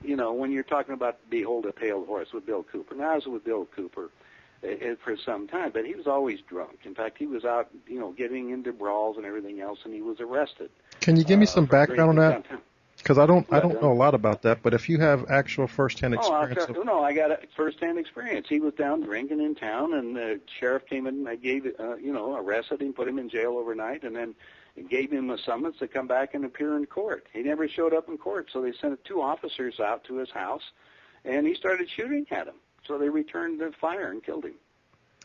when you're talking about Behold a Pale Horse with Bill Cooper. Now, I was with Bill Cooper for some time, but he was always drunk. In fact, he was out, getting into brawls and everything else, and he was arrested. Can you give me some background on that? Because I don't know a lot about that. But if you have actual firsthand experience, I got a firsthand experience. He was down drinking in town, and the sheriff came in and arrested him, put him in jail overnight, and then gave him a summons to come back and appear in court. He never showed up in court, so they sent 2 officers out to his house, and he started shooting at him. So they returned the fire and killed him.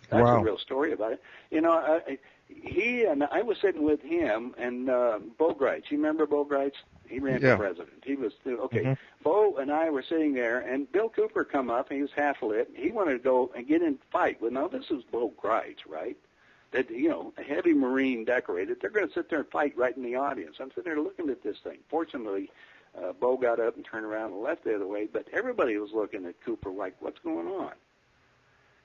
That's a real story about it. I was sitting with him and Bo Greitz. You remember Bo Greitz? He ran for president. He was Bo and I were sitting there, and Bill Cooper come up. And he was half lit. He wanted to go and get in fight. Well, now this is Bo Greitz, right? That a heavy Marine decorated. They're going to sit there and fight right in the audience. I'm sitting there looking at this thing. Fortunately, Bo got up and turned around and left the other way, but everybody was looking at Cooper like, what's going on?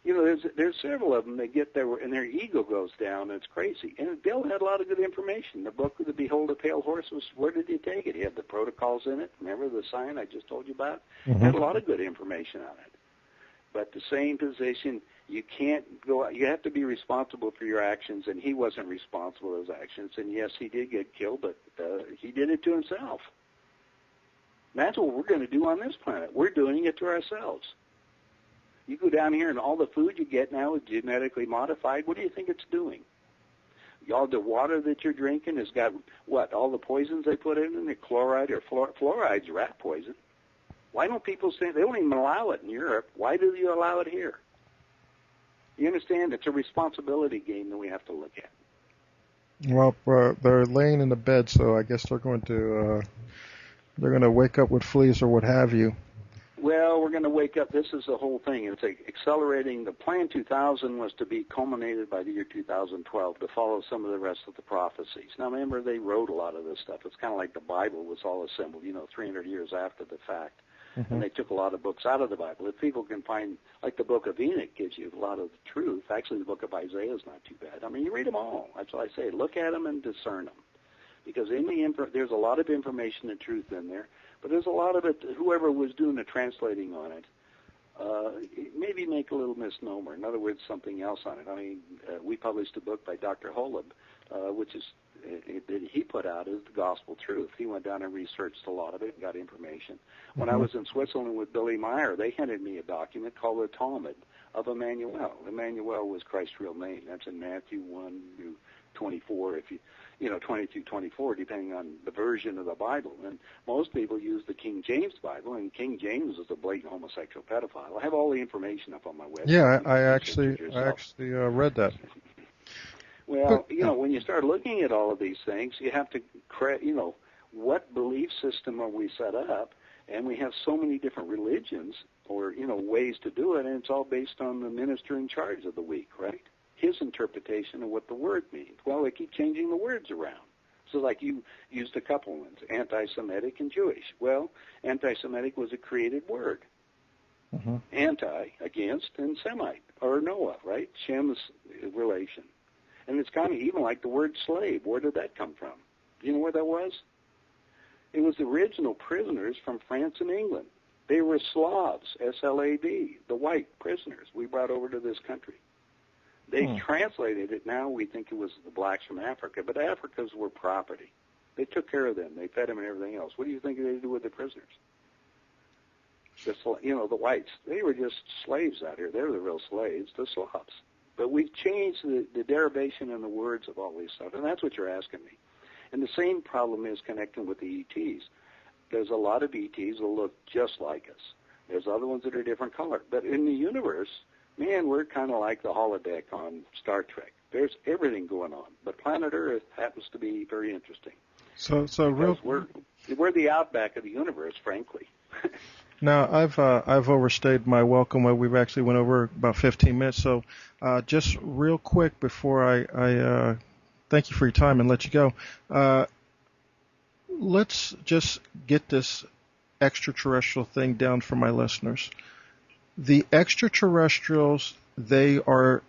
There's several of them that get there and their ego goes down, and it's crazy. And Bill had a lot of good information. The book, The Behold a Pale Horse, where did he take it? He had the protocols in it. Remember the sign I just told you about? He had a lot of good information on it. But the same position, you can't go. You have to be responsible for your actions, and he wasn't responsible for his actions. And yes, he did get killed, but he did it to himself. That's what we're going to do on this planet. We're doing it to ourselves. You go down here and all the food you get now is genetically modified. What do you think it's doing? All the water that you're drinking has got, all the poisons they put in it, chloride or fluoride's rat poison. Why don't people say, they don't even allow it in Europe. Why do you allow it here? You understand? It's a responsibility game that we have to look at. Well, they're laying in the bed, so I guess they're going to wake up with fleas or what have you. Well, we're going to wake up. This is the whole thing. It's accelerating. The Plan 2000 was to be culminated by the year 2012 to follow some of the rest of the prophecies. Now, remember, they wrote a lot of this stuff. It's kind of like the Bible was all assembled, 300 years after the fact. And they took a lot of books out of the Bible. If people can find, like the book of Enoch gives you a lot of the truth. Actually, the book of Isaiah is not too bad. I mean, you read them all. That's what I say. Look at them and discern them. Because there's a lot of information and truth in there. But there's a lot of it, whoever was doing the translating on it, maybe make a little misnomer. In other words, something else on it. I mean, we published a book by Dr. Holub, which is that he put out as the gospel truth. He went down and researched a lot of it and got information. When I was in Switzerland with Billy Meyer, they handed me a document called the Talmud of Emmanuel. Emmanuel was Christ's real name. That's in Matthew 1-24, 20-24, depending on the version of the Bible. And most people use the King James Bible, and King James is a blatant homosexual pedophile. I have all the information up on my website. Yeah, I actually read that. Well, when you start looking at all of these things, you have to, what belief system are we set up? And we have so many different religions or, ways to do it, and it's all based on the minister in charge of the week, right? his interpretation of what the word means. Well, they keep changing the words around. So like you used a couple ones, anti-Semitic and Jewish. Well, anti-Semitic was a created word. Mm-hmm. Anti, against, and Semite, or Noah, right? Shem's relation. And it's kind of even like the word slave. Where did that come from? Do you know where that was? It was the original prisoners from France and England. They were Slavs, S-L-A-V, the white prisoners we brought over to this country. They translated it now. We think it was the blacks from Africa, but Africans were property. They took care of them. They fed them and everything else. What do you think they do with the prisoners? Just, the whites, they were just slaves out here. They were the real slaves, the Slavs. But we've changed the derivation and the words of all these stuff, and that's what you're asking me. And the same problem is connecting with the ETs. There's a lot of ETs that look just like us. There's other ones that are different color. But in the universe, man, we're kind of like the holodeck on Star Trek. There's everything going on. But planet Earth happens to be very interesting. So we're the outback of the universe, frankly. Now, I've overstayed my welcome. We've actually went over about 15 minutes. So just real quick before I thank you for your time and let you go, let's just get this extraterrestrial thing down for my listeners. The extraterrestrials, they are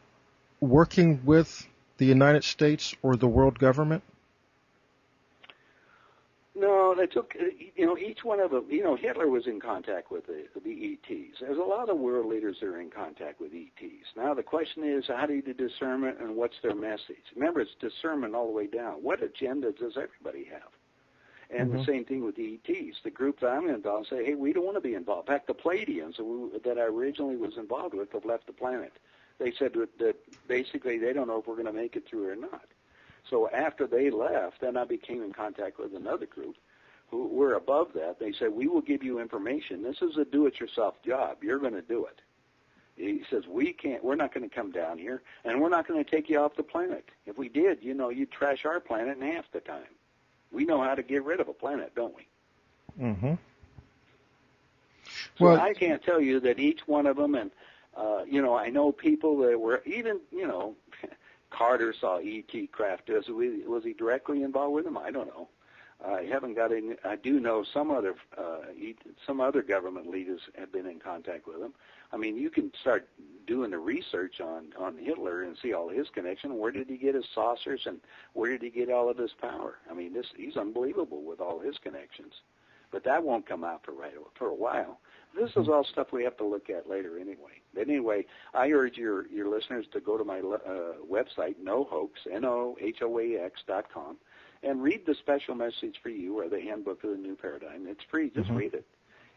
working with the United States or the world government? No, they took, each one of them, Hitler was in contact with the ETs. There's a lot of world leaders that are in contact with ETs. Now, the question is, how do you do discernment and what's their message? Remember, it's discernment all the way down. What agenda does everybody have? And the same thing with the ETs. The group that I'm involved say, hey, we don't want to be involved. In fact, the Pleiadians that I originally was involved with have left the planet. They said that basically they don't know if we're going to make it through or not. So after they left, then I became in contact with another group who were above that. They said, we will give you information. This is a do-it-yourself job. You're going to do it. He says, we're not going to come down here, and we're not going to take you off the planet. If we did, you'd trash our planet in half the time. We know how to get rid of a planet, don't we? Mm-hmm. So I can't tell you that each one of them, and, I know people that were even, Carter saw E.T. craft. Was he directly involved with them? I don't know. I haven't got any. I do know some other government leaders have been in contact with him. I mean, you can start doing the research on Hitler and see all his connection. Where did he get his saucers, and where did he get all of his power? I mean, he's unbelievable with all his connections. But that won't come out for a while. This is all stuff we have to look at later anyway. But anyway, I urge your listeners to go to my website, NoHoax, NOHOAX.com, and read the special message for you or the Handbook of the New Paradigm. It's free. Just read it.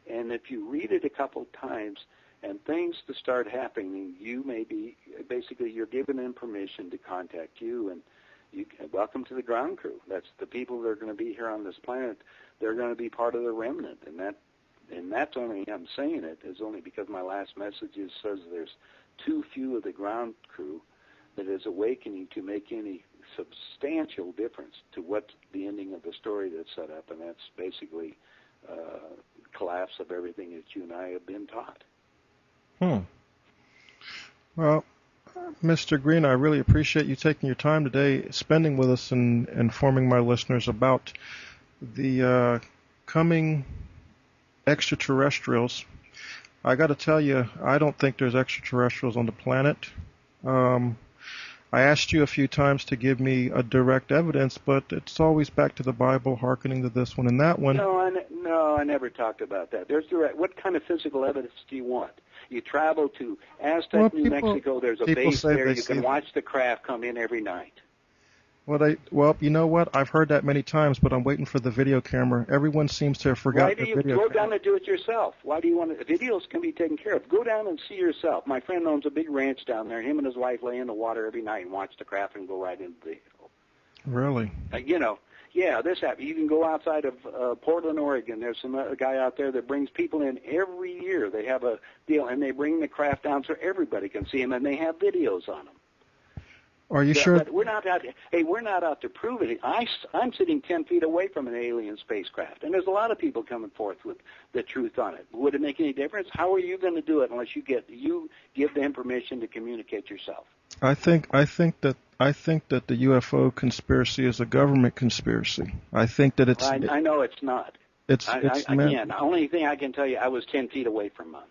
And if you read it a couple of times and things to start happening, you may be, basically you're given permission to contact you, and welcome to the ground crew. That's the people that are going to be here on this planet. They're going to be part of the remnant, and that's only, I'm saying it, is only because my last message says there's too few of the ground crew that is awakening to make any substantial difference to what the ending of the story that's set up, and that's basically collapse of everything that you and I have been taught. Well, Mr. Green, I really appreciate you taking your time today, spending with us and informing my listeners about the coming extraterrestrials. I got to tell you, I don't think there's extraterrestrials on the planet. I asked you a few times to give me a direct evidence, but it's always back to the Bible, hearkening to this one and that one. No, I never talked about that. There's direct. What kind of physical evidence do you want? You travel to Aztec, New Mexico. There's a base there. You can watch the craft come in every night. Well, you know what? I've heard that many times, but I'm waiting for the video camera. Everyone seems to have forgotten the video camera. Why do you go down and do it yourself? Why do you want to? Videos can be taken care of. Go down and see yourself. My friend owns a big ranch down there. Him and his wife lay in the water every night and watch the craft and go right into the hill. Really? Yeah, this happens. You can go outside of Portland, Oregon. There's some guy out there that brings people in every year. They have a deal, and they bring the craft down so everybody can see them, and they have videos on them. Are you sure? But we're not out. Hey, we're not out to prove it. I'm sitting 10 feet away from an alien spacecraft, and there's a lot of people coming forth with the truth on it. Would it make any difference? How are you going to do it unless you give them permission to communicate yourself? I think that the UFO conspiracy is a government conspiracy. I think that it's I know it's not. it's meant. Again, the only thing I can tell you, I was 10 feet away from one.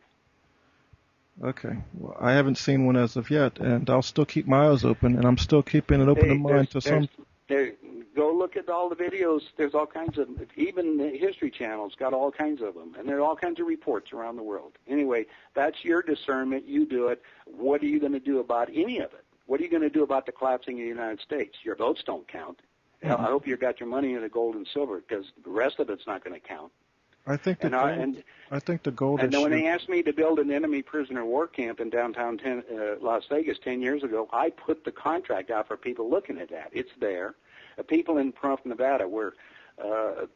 Okay. Well, I haven't seen one as of yet, and I'll still keep my eyes open, and I'm still keeping an open mind to some. Go look at all the videos. There's all kinds of, even the History Channel's got all kinds of them, and there are all kinds of reports around the world. Anyway, that's your discernment. You do it. What are you going to do about any of it? What are you going to do about the collapsing of the United States? Your votes don't count. Mm-hmm. I hope you got your money in the gold and silver, because the rest of it's not going to count. I think the gold. And then when they asked me to build an enemy prisoner war camp in downtown Las Vegas 10 years ago, I put the contract out for people looking at that. It's there. People in Prump, Nevada, where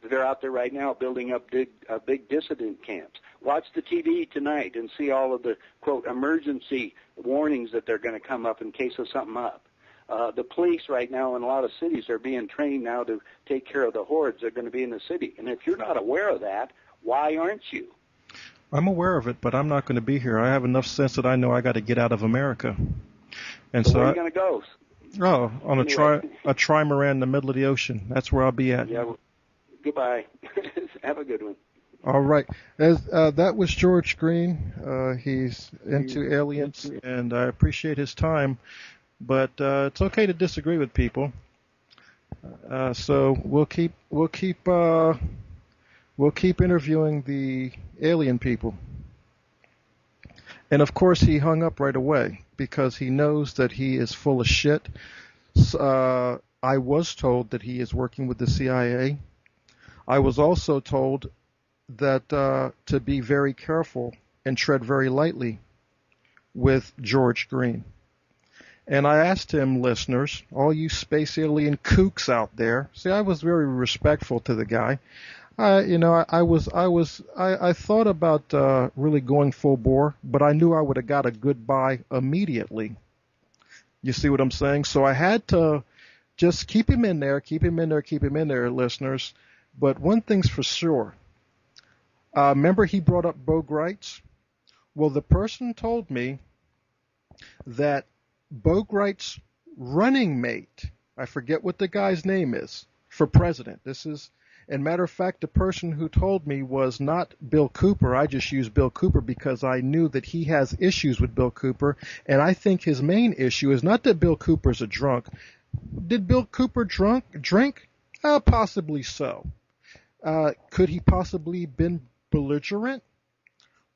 they're out there right now building up big dissident camps. Watch the TV tonight and see all of the, quote, emergency warnings that they're going to come up in case of something up. The police right now in a lot of cities are being trained now to take care of the hordes that are going to be in the city. And if you're not aware of that, why aren't you? I'm aware of it, but I'm not going to be here. I have enough sense that I know I got to get out of America. And so where are you going to go? Oh, on a trimaran in the middle of the ocean. That's where I'll be at. Yeah. Well, goodbye. Have a good one. All right. That was George Green. He's into aliens, and I appreciate his time. But it's okay to disagree with people. So we'll keep interviewing the alien people. And of course, he hung up right away because he knows that he is full of shit. I was told that he is working with the CIA. I was also told that to be very careful and tread very lightly with George Green. And I asked him, listeners, all you space alien kooks out there. See, I was very respectful to the guy. I thought about really going full bore, but I knew I would have got a goodbye immediately. You see what I'm saying? So I had to just keep him in there, listeners. But one thing's for sure. Remember he brought up Bo Greitz? Well, the person told me that Bo Greit's running mate, I forget what the guy's name is, for president. And matter of fact, the person who told me was not Bill Cooper. I just used Bill Cooper because I knew that he has issues with Bill Cooper. And I think his main issue is not that Bill Cooper's a drunk. Did Bill Cooper drink? Possibly so. Could he possibly been belligerent?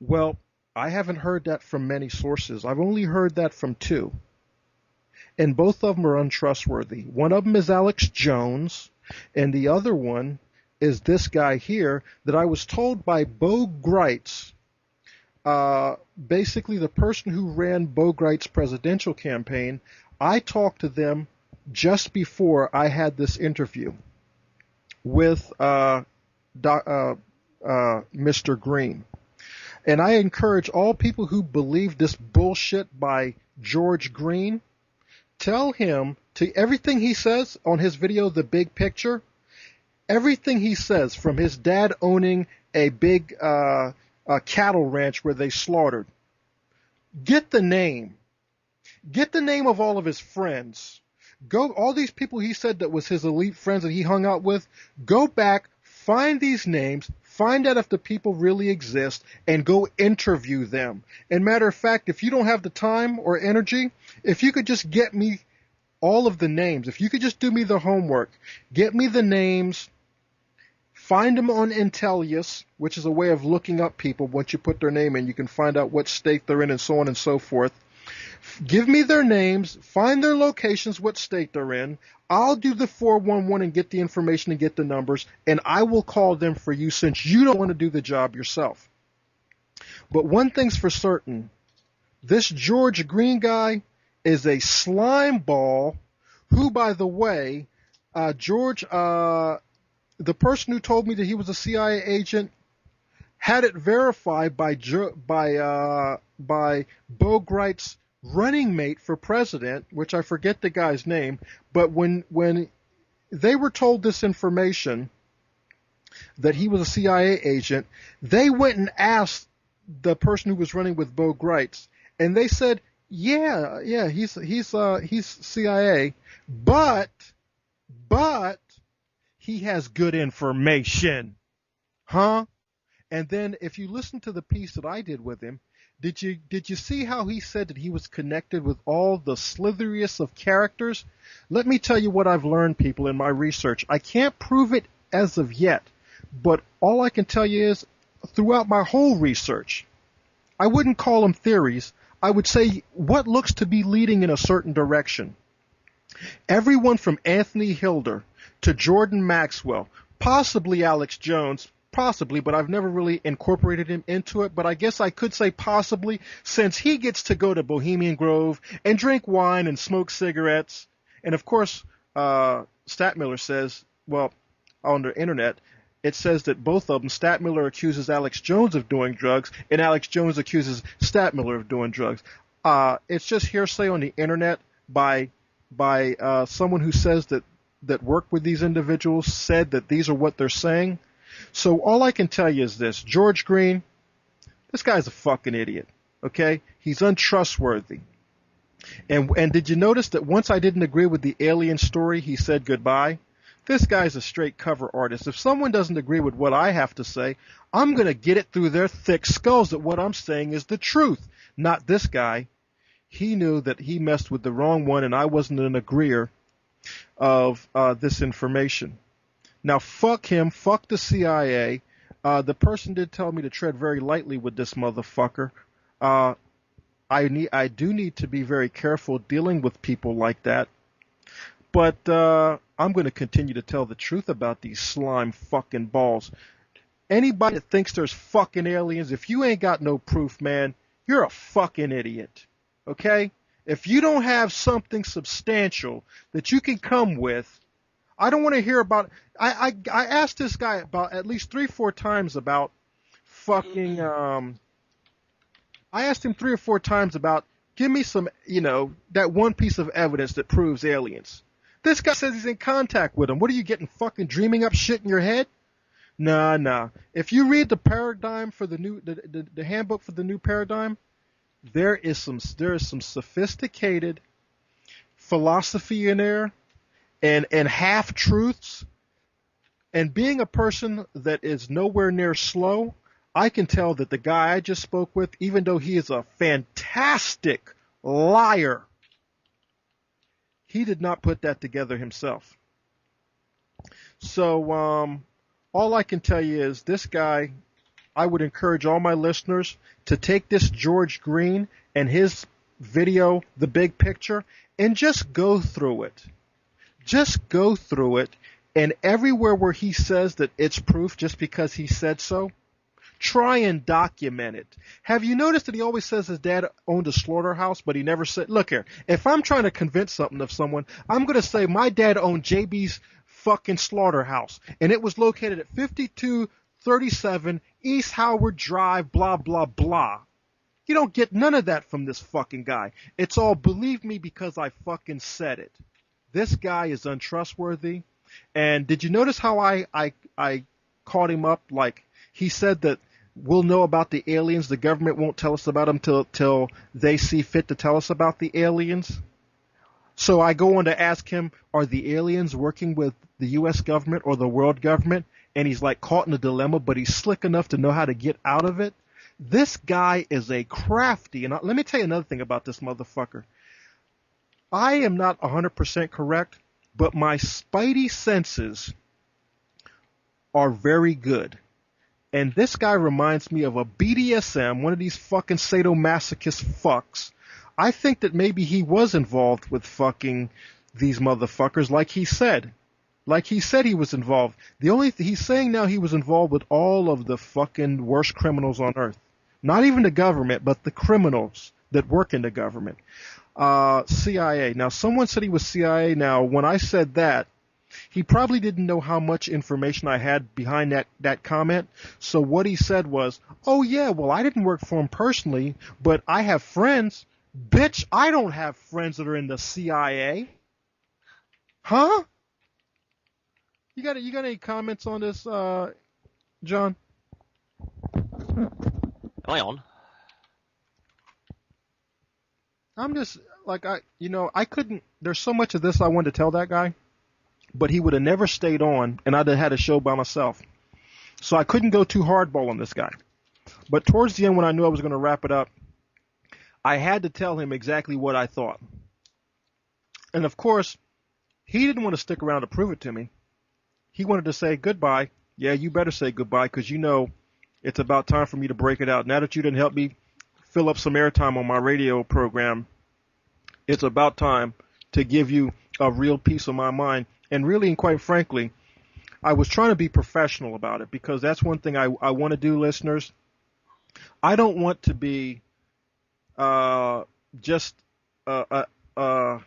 Well, I haven't heard that from many sources. I've only heard that from two. And both of them are untrustworthy. One of them is Alex Jones, and the other one is this guy here that I was told by Bo Greitz, basically the person who ran Bo Greit's presidential campaign. I talked to them just before I had this interview with Mr. Green. And I encourage all people who believe this bullshit by George Green, tell him to everything he says on his video, The Big Picture, everything he says from his dad owning a big cattle ranch where they slaughtered. Get the name. Get the name of all of his friends. All these people he said that was his elite friends that he hung out with, go back, find these names, find out if the people really exist, and go interview them. And matter of fact, if you don't have the time or energy, if you could just get me all of the names, if you could just do me the homework, get me the names, find them on Intellius, which is a way of looking up people. Once you put their name in, you can find out what state they're in and so on and so forth. Give me their names, find their locations, what state they're in. I'll do the 411 and get the information and get the numbers, and I will call them for you since you don't want to do the job yourself. But one thing's for certain, this George Green guy is a slime ball who, by the way, George, the person who told me that he was a CIA agent had it verified by Bo Greit's running mate for president, which I forget the guy's name, but when they were told this information that he was a CIA agent, they went and asked the person who was running with Bo Greitz, and they said, Yeah, he's CIA, but but he has good information, huh? And then if you listen to the piece that I did with him, did you see how he said that he was connected with all the slitheriest of characters? Let me tell you what I've learned, people, in my research. I can't prove it as of yet, but all I can tell you is throughout my whole research, I wouldn't call them theories. I would say what looks to be leading in a certain direction. Everyone from Anthony Hilder to Jordan Maxwell, possibly Alex Jones, possibly, but I've never really incorporated him into it. But I guess I could say possibly, since he gets to go to Bohemian Grove and drink wine and smoke cigarettes. And of course, Statmiller says, well, on the internet, it says that both of them, Statmiller accuses Alex Jones of doing drugs, and Alex Jones accuses Statmiller of doing drugs. It's just hearsay on the internet by someone who says that worked with these individuals said that these are what they're saying. So all I can tell you is this: George Green, this guy's a fucking idiot. Okay, he's untrustworthy. And did you notice that once I didn't agree with the alien story, he said goodbye? This guy's a straight cover artist. If someone doesn't agree with what I have to say, I'm going to get it through their thick skulls that what I'm saying is the truth. Not this guy. He knew that he messed with the wrong one, and I wasn't an agreeer of this information. Now, fuck him. Fuck the CIA. The person did tell me to tread very lightly with this motherfucker. I do need to be very careful dealing with people like that. But I'm going to continue to tell the truth about these slime fucking balls. Anybody that thinks there's fucking aliens, if you ain't got no proof, man, you're a fucking idiot. Okay? If you don't have something substantial that you can come with, I don't want to hear about. I asked this guy about at least 3-4 times about fucking. I asked him 3 or 4 times about give me some, that one piece of evidence that proves aliens. This guy says he's in contact with them. What are you getting, fucking dreaming up shit in your head? Nah. If you read the paradigm for the new, the handbook for the new paradigm, there is some sophisticated philosophy in there, and half truths. And being a person that is nowhere near slow, I can tell that the guy I just spoke with, even though he is a fantastic liar, he did not put that together himself. So all I can tell you is this guy, I would encourage all my listeners to take this George Green and his video, The Big Picture, and just go through it. Just go through it, and everywhere where he says that it's proof just because he said so, try and document it. Have you noticed that he always says his dad owned a slaughterhouse, but he never said, look here, if I'm trying to convince something of someone, I'm going to say my dad owned JB's fucking slaughterhouse, and it was located at 5237 East Howard Drive, blah, blah, blah. You don't get none of that from this fucking guy. It's all believe me because I fucking said it. This guy is untrustworthy. And did you notice how I caught him up? Like, he said that we'll know about the aliens. The government won't tell us about them till they see fit to tell us about the aliens. So I go on to ask him, are the aliens working with the U.S. government or the world government? And he's like caught in a dilemma, but he's slick enough to know how to get out of it. This guy is a crafty. And let me tell you another thing about this motherfucker. I am not 100% correct, but my spidey senses are very good. And this guy reminds me of a BDSM, one of these fucking sadomasochist fucks. I think that maybe he was involved with fucking these motherfuckers, like he said. Like he said he was involved. The only he's saying now he was involved with all of the fucking worst criminals on earth. Not even the government, but the criminals that work in the government. CIA. Now, someone said he was CIA. Now, when I said that, he probably didn't know how much information I had behind that comment. So what he said was, oh, yeah, well, I didn't work for him personally, but I have friends. Bitch, I don't have friends that are in the CIA. Huh? You got any comments on this, John? Am I on? I'm just like I couldn't. There's so much of this I wanted to tell that guy, but he would have never stayed on, and I'd have had a show by myself. So I couldn't go too hardball on this guy. But towards the end, when I knew I was going to wrap it up, I had to tell him exactly what I thought. And of course, he didn't want to stick around to prove it to me. He wanted to say goodbye. Yeah, you better say goodbye because you know it's about time for me to break it out. Now that you didn't help me fill up some airtime on my radio program, it's about time to give you a real piece of my mind. And really, and quite frankly, I was trying to be professional about it because that's one thing I want to do, listeners. I don't want to be just an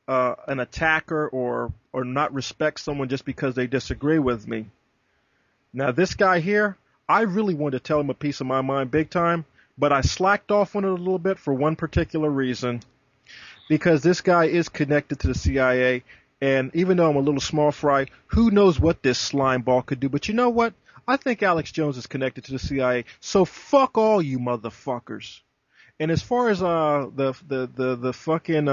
attacker or not respect someone just because they disagree with me. Now, this guy here, I really wanted to tell him a piece of my mind big time, but I slacked off on it a little bit for one particular reason, because this guy is connected to the CIA. And even though I'm a little small fry, who knows what this slime ball could do? But you know what? I think Alex Jones is connected to the CIA. So fuck all you motherfuckers. And as far as the fucking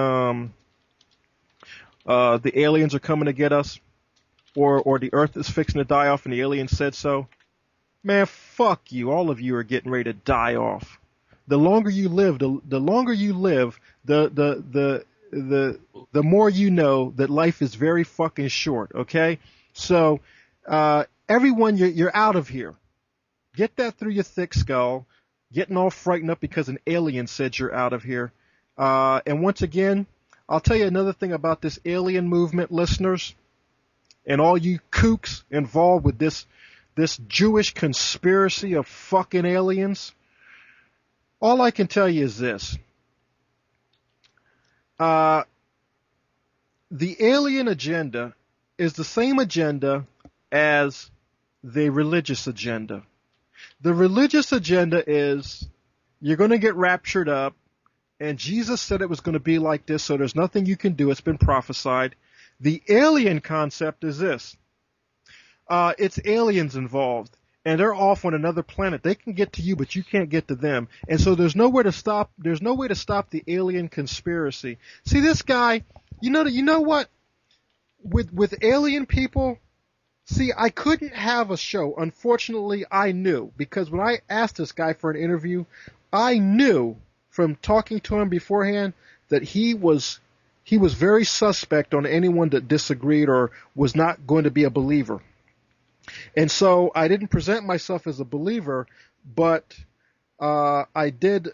the aliens are coming to get us, or the Earth is fixing to die off, and the aliens said so, man, fuck you. All of you are getting ready to die off. The longer you live, the longer you live, the more you know that life is very fucking short, okay? So, everyone, you're out of here. Get that through your thick skull. Getting all frightened up because an alien said you're out of here. And once again, I'll tell you another thing about this alien movement, listeners, and all you kooks involved with this Jewish conspiracy of fucking aliens. All I can tell you is this. The alien agenda is the same agenda as the religious agenda. The religious agenda is you're going to get raptured up, and Jesus said it was going to be like this, so there's nothing you can do. It's been prophesied. The alien concept is this. It's aliens involved, and they're off on another planet. They can get to you, but you can't get to them. And so there's no way to stop the alien conspiracy. See, this guy, you know what? With alien people, see, I couldn't have a show. Unfortunately, I knew, because when I asked this guy for an interview, I knew from talking to him beforehand that he was very suspect on anyone that disagreed or was not going to be a believer. And so I didn't present myself as a believer, but I did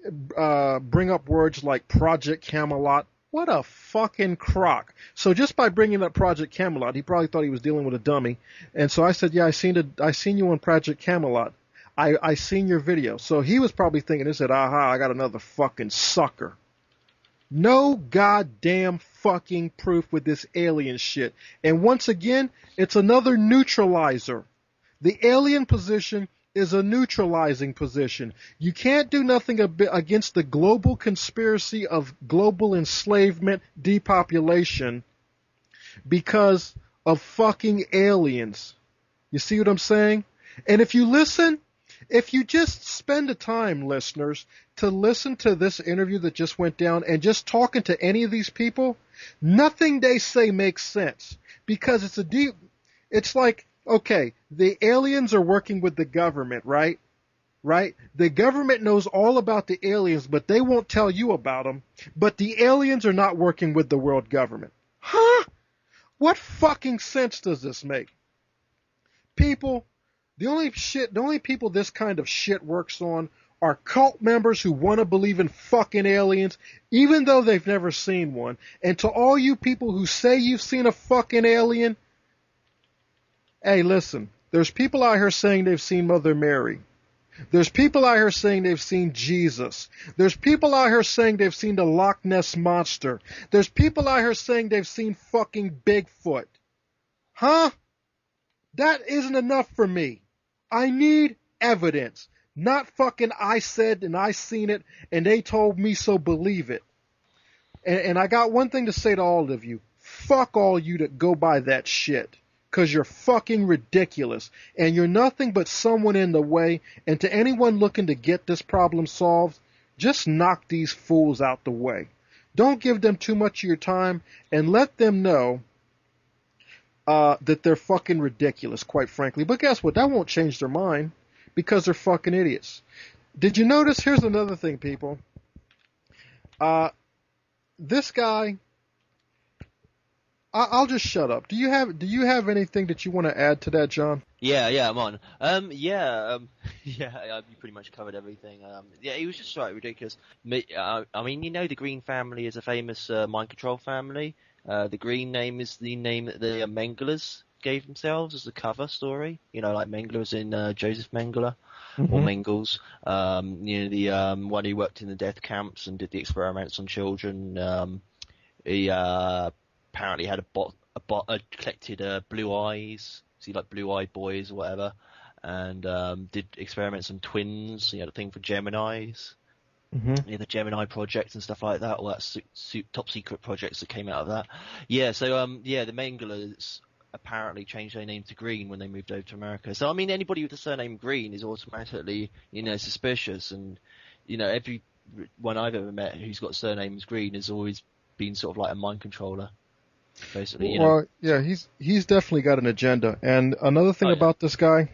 bring up words like Project Camelot. What a fucking crock. So just by bringing up Project Camelot, he probably thought he was dealing with a dummy. And so I said, yeah, I seen you on Project Camelot. I seen your video. So he was probably thinking, he said, aha, I got another fucking sucker. No goddamn fucking proof with this alien shit. And once again, it's another neutralizer. The alien position is a neutralizing position. You can't do nothing against the global conspiracy of global enslavement, depopulation, because of fucking aliens. You see what I'm saying? And if you just spend the time, listeners, to listen to this interview that just went down and just talking to any of these people, nothing they say makes sense, because it's like, okay, the aliens are working with the government, right? Right? The government knows all about the aliens, but they won't tell you about them. But the aliens are not working with the world government. Huh? What fucking sense does this make? People, the only people this kind of shit works on are cult members who want to believe in fucking aliens, even though they've never seen one. And to all you people who say you've seen a fucking alien, hey, listen, there's people out here saying they've seen Mother Mary. There's people out here saying they've seen Jesus. There's people out here saying they've seen the Loch Ness Monster. There's people out here saying they've seen fucking Bigfoot. Huh? That isn't enough for me. I need evidence. Not fucking I said and I seen it and they told me so believe it. And I got one thing to say to all of you. Fuck all you that go by that shit. Because you're fucking ridiculous. And you're nothing but someone in the way. And to anyone looking to get this problem solved, Just knock these fools out the way. Don't give them too much of your time, and let them know that they're fucking ridiculous, quite frankly. But guess what? That won't change their mind because they're fucking idiots. Did you notice? Here's another thing, people. This guy. I'll just shut up. Do you have anything that you want to add to that, John? Yeah, I'm on. Yeah, you pretty much covered everything. Yeah, he was just right ridiculous. I mean, the Green family is a famous mind control family. The Green name is the name that the Mengelas gave themselves as the cover story. Like Mengele was in Joseph Mengele, or Mengels. The one who worked in the death camps and did the experiments on children. He apparently had collected blue eyes. See, like blue-eyed boys or whatever, and did experiments on twins. He had a thing for Geminis. The Gemini project and stuff like that, all that top secret projects that came out of that. Yeah, so the Mengelas apparently changed their name to Green when they moved over to America. So I mean, anybody with the surname Green is automatically suspicious, and everyone I've ever met who's got surnames Green has always been sort of like a mind controller. Basically, Well, yeah, he's definitely got an agenda. And another thing about this guy,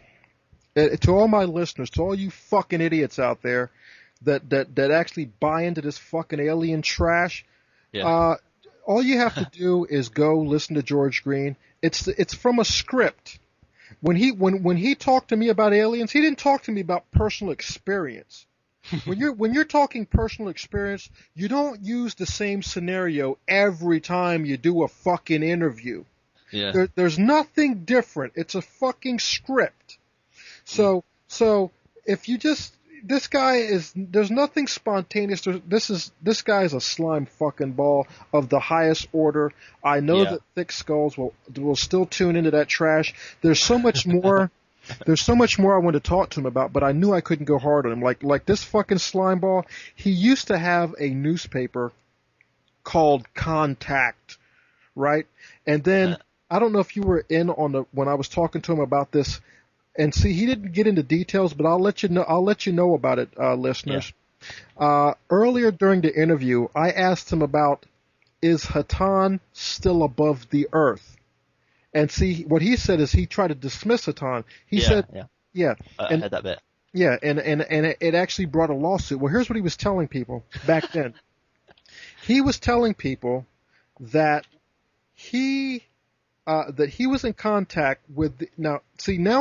to all my listeners, to all you fucking idiots out there that actually buy into this fucking alien trash, all you have to do is go listen to George Green. It's from a script. When he talked to me about aliens, he didn't talk to me about personal experience. When you're talking personal experience, you don't use the same scenario every time you do a fucking interview. Yeah. There's nothing different. It's a fucking script. So if you just there's nothing spontaneous. This guy is a slime fucking ball of the highest order. I know that Thick Skulls will still tune into that trash. There's so much more. There's so much more I wanted to talk to him about, but I knew I couldn't go hard on him. Like this fucking slime ball, he used to have a newspaper called Contact, right? And then I don't know if you were in on when I was talking to him about this. And see, he didn't get into details, but I'll let you know about it, listeners. Yeah. Earlier during the interview, I asked him about, is Hatan still above the earth? And see, what he said is he tried to dismiss Hatan. He said, I heard that bit. Yeah, and it actually brought a lawsuit. Well, here's what he was telling people back then. He was telling people that he was in contact with now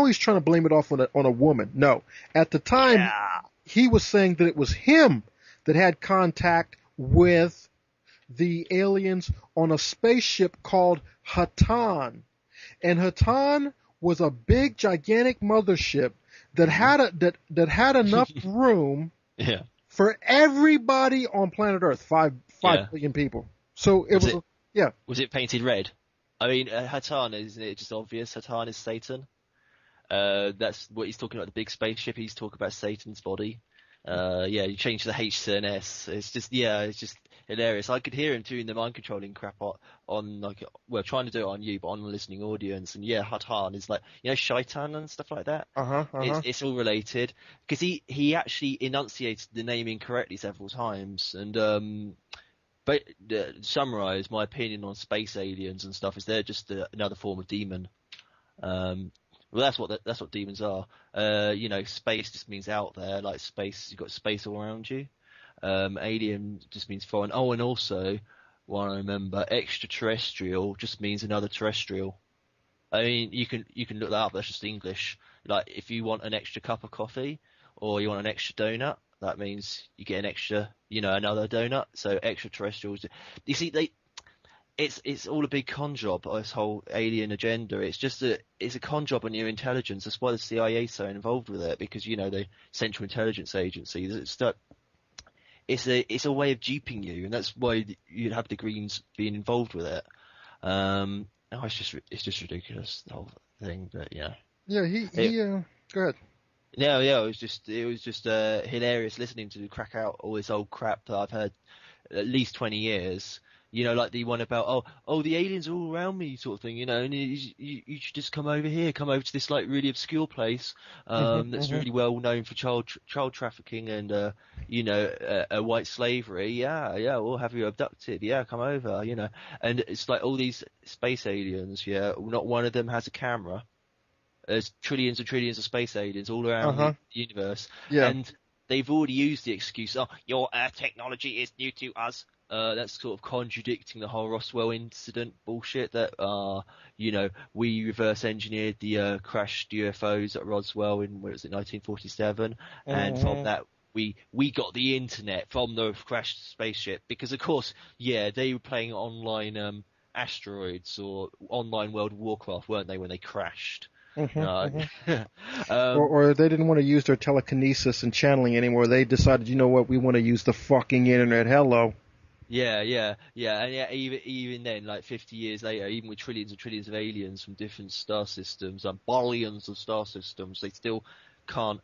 he's trying to blame it off on a woman. No, at the time he was saying that it was him that had contact with the aliens on a spaceship called Hatan. And Hatan was a big, gigantic mothership that had enough room for everybody on planet Earth, 5 billion people. So Was it painted red? I mean, Hatan, isn't it just obvious? Hatan is Satan. That's what he's talking about. The big spaceship. He's talking about Satan's body. You change the H to an S. It's just hilarious. I could hear him doing the mind controlling crap on trying to do it on you, but on the listening audience. And Hatan is like, Shaitan and stuff like that. It's all related because he actually enunciated the name incorrectly several times. And but to summarize, my opinion on space aliens and stuff is they're just another form of demon. Well, that's what demons are. Space just means out there, like space. You've got space all around you. Alien just means foreign. Oh, and also, one I remember, extraterrestrial just means another terrestrial. I mean, you can look that up. That's just English. Like, if you want an extra cup of coffee or you want an extra donut, that means you get an extra, another donut. So extraterrestrials. You see, it's all a big con job. This whole alien agenda. It's a con job on your intelligence. That's why the CIA is so involved with it, because the Central Intelligence Agency. It's a way of duping you, and that's why you'd have the Greens being involved with it. It's just ridiculous, the whole thing. But yeah. Yeah, go ahead. No, it was just hilarious listening to crack out all this old crap that I've heard at least 20 years. Like the one about the aliens are all around me sort of thing, and you should just come over here, come over to this like really obscure place that's really well known for child trafficking and white slavery. Yeah, we'll have you abducted. Yeah, come over, and it's like all these space aliens. Yeah, not one of them has a camera. There's trillions and trillions of space aliens all around the universe, and they've already used the excuse, your technology is new to us. That's sort of contradicting the whole Roswell incident bullshit that, we reverse engineered the crashed UFOs at Roswell in, 1947, and from that we got the internet from the crashed spaceship because, of course, they were playing online asteroids or online World of Warcraft, weren't they, when they crashed? Or they didn't want to use their telekinesis and channeling anymore. They decided, you know what, we want to use the fucking internet. Hello. Yeah, and even then, like 50 years later, even with trillions and trillions of aliens from different star systems and billions of star systems, they still can't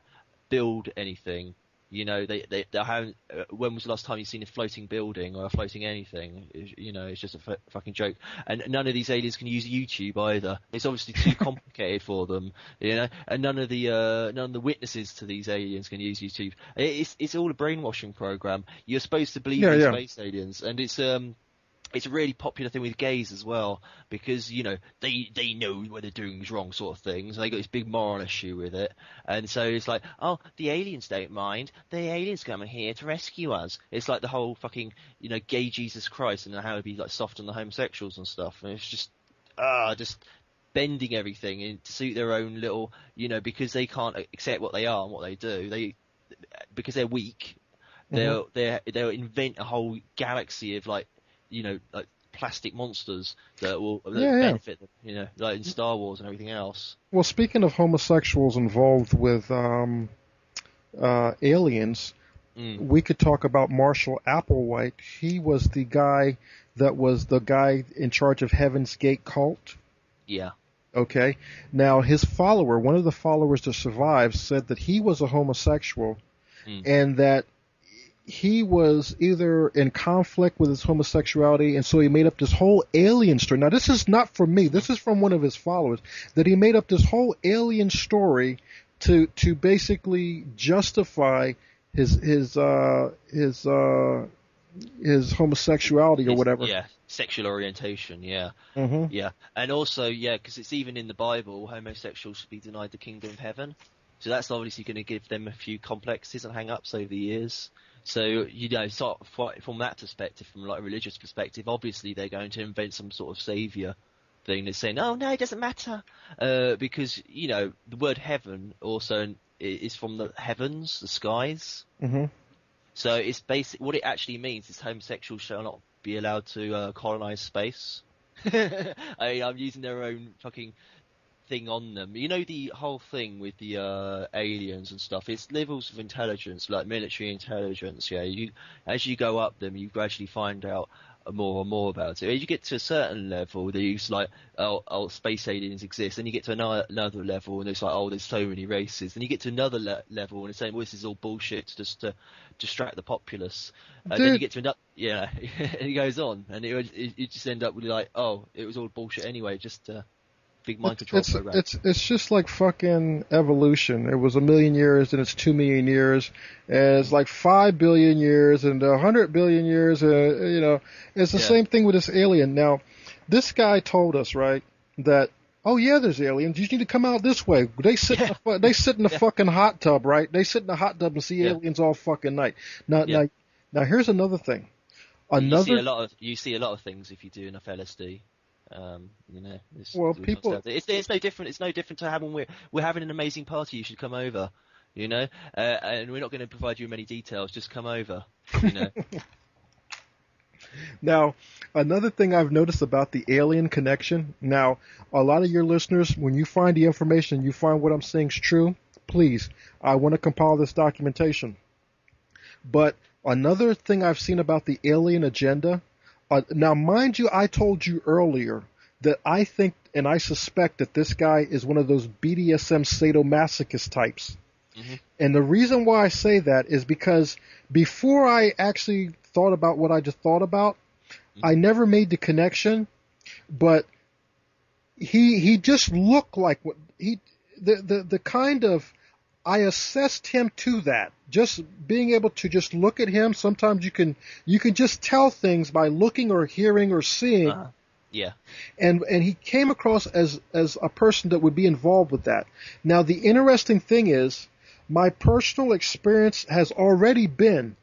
build anything. They haven't. When was the last time you've seen a floating building or a floating anything? It's just a fucking joke. And none of these aliens can use YouTube either. It's obviously too complicated for them. And none of the witnesses to these aliens can use YouTube. It's all a brainwashing program. You're supposed to believe these space aliens, and it's a really popular thing with gays as well because they know what they're doing is wrong sort of things. They got this big moral issue with it, and so it's like, the aliens don't mind. The aliens coming here to rescue us. It's like the whole fucking gay Jesus Christ and how it'd be like soft on the homosexuals and stuff. And it's just bending everything to suit their own little because they can't accept what they are and what they do. Because they're weak. They'll invent a whole galaxy of like plastic monsters that will benefit them, like in Star Wars and everything else. Well, speaking of homosexuals involved with aliens, we could talk about Marshall Applewhite. He was the guy that was the guy in charge of Heaven's Gate cult. Yeah. Okay. Now, his follower, one of the followers that survived, said that he was a homosexual and that he was either in conflict with his homosexuality, and so he made up this whole alien story. Now, this is not from me. This is from one of his followers, that he made up this whole alien story to basically justify his homosexuality or whatever. Yeah, sexual orientation, yeah. Yeah. And also, because it's even in the Bible, homosexuals should be denied the kingdom of heaven. So that's obviously going to give them a few complexes and hang-ups over the years. So, sort of from that perspective, from like a religious perspective, obviously they're going to invent some sort of savior thing that's saying, no, it doesn't matter. Because, the word heaven also is from the heavens, the skies. So it's what it actually means is homosexuals shall not be allowed to colonize space. I mean, I'm using their own fucking thing on them. The whole thing with the aliens and stuff, it's levels of intelligence, like military intelligence. As you go up them, you gradually find out more and more about it. As you get to a certain level, there's like, space aliens exist. Then you get to another level, and it's like, there's so many races. Then you get to another level, and it's saying, well, this is all bullshit just to distract the populace. And then you get to another, and it goes on, and you just end up with like, it was all bullshit anyway, just big mind control program. It's just like fucking evolution. It was 1 million years, and it's 2 million years, and it's like 5 billion years, and 100 billion years. It's the same thing with this alien. Now, this guy told us, right, that there's aliens. You just need to come out this way. They sit in the fucking hot tub, right? They sit in the hot tub and see aliens all fucking night. Now here's another thing. You see a lot of things if you do enough LSD. People. It's no different. It's no different to having we're having an amazing party. You should come over. And we're not going to provide you many details. Just come over. Now, another thing I've noticed about the alien connection. Now, a lot of your listeners, when you find the information, you find what I'm saying is true. Please, I want to compile this documentation. But another thing I've seen about the alien agenda. Now, mind you, I told you earlier that I think and I suspect that this guy is one of those BDSM sadomasochist types. And the reason why I say that is because before I actually thought about what I just thought about, I never made the connection, but he just looked like what the kind of, I assessed him to that. Just being able to just look at him. Sometimes you can just tell things by looking or hearing or seeing. Yeah. And he came across as a person that would be involved with that. Now the interesting thing is, my personal experience has already been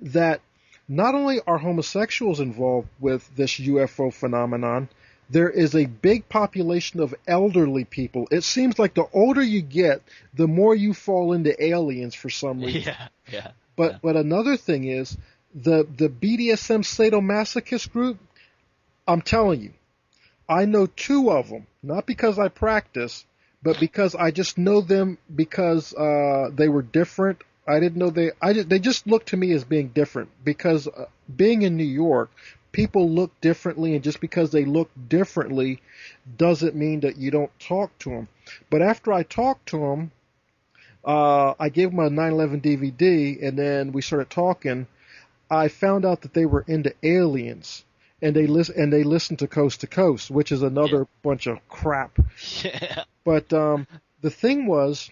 that not only are homosexuals involved with this UFO phenomenon, there is a big population of elderly people. It seems like the older you get, the more you fall into aliens for some reason. Yeah. But another thing is, the BDSM sadomasochist group, I'm telling you, I know 2 of them, not because I practice, but because I just know them because they were different. I didn't know they just looked to me as being different because being in New York, people look differently, and just because they look differently doesn't mean that you don't talk to them. But after I talked to them, I gave them a 9/11 DVD, and then we started talking. I found out that they were into aliens, and they listened to Coast, which is another bunch of crap. Yeah. But the thing was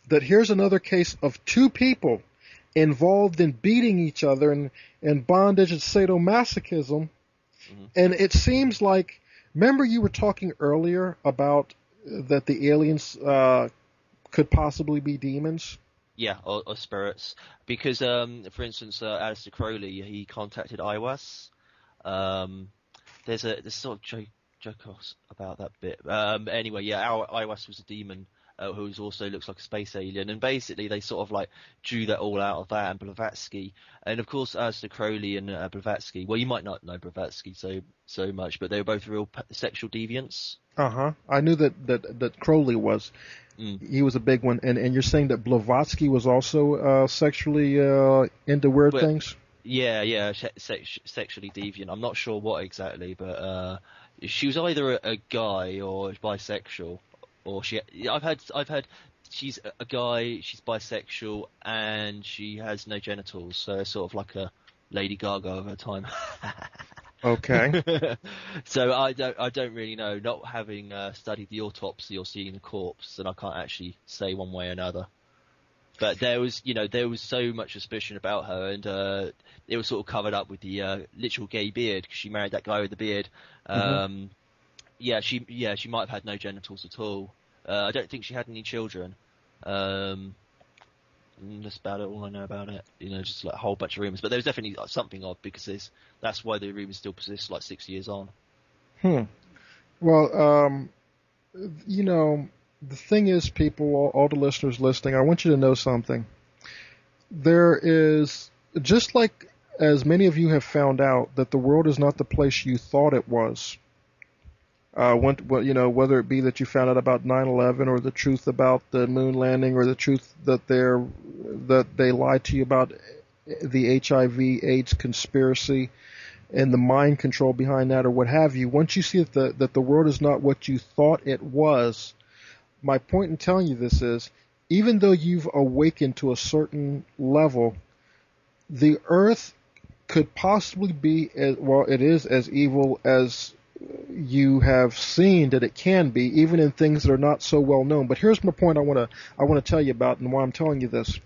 that here's another case of 2 people involved in beating each other and bondage and sadomasochism. And it seems like, remember you were talking earlier about that the aliens could possibly be demons? Yeah, or spirits. Because, for instance, Aleister Crowley, he contacted Iwas. There's sort of joke about that bit. Anyway, yeah, Iwas was a demon who also looks like a space alien, and basically they sort of like drew that all out of that, and Blavatsky, and of course Aleister Crowley and Blavatsky. Well, you might not know Blavatsky so much, but they were both real sexual deviants. I knew that Crowley was. He was a big one, and you're saying that Blavatsky was also sexually into weird things? Yeah, sexually deviant. I'm not sure what exactly, but she was either a guy or bisexual, or I've heard she's a guy, she's bisexual, and she has no genitals, so sort of like a Lady Gaga of her time. Okay. So I don't really know, not having studied the autopsy or seeing the corpse, and I can't actually say one way or another. But there was so much suspicion about her, and it was sort of covered up with the literal gay beard, because she married that guy with the beard. She might have had no genitals at all. I don't think she had any children. That's about it. All I know about it. Just like a whole bunch of rumors. But there was definitely something odd, because that's why the rumors still persist like 6 years on. Well, the thing is, people, all the listeners listening, I want you to know something. There is, just like as many of you have found out, that the world is not the place you thought it was. Whether it be that you found out about 9/11, or the truth about the moon landing, or the truth that they lied to you about the HIV/AIDS conspiracy and the mind control behind that, or what have you. Once you see that the world is not what you thought it was, my point in telling you this is, even though you've awakened to a certain level, the Earth could possibly be it is as evil as you have seen that it can be, even in things that are not so well known. But here's my point I want to tell you about, and why I'm telling you this.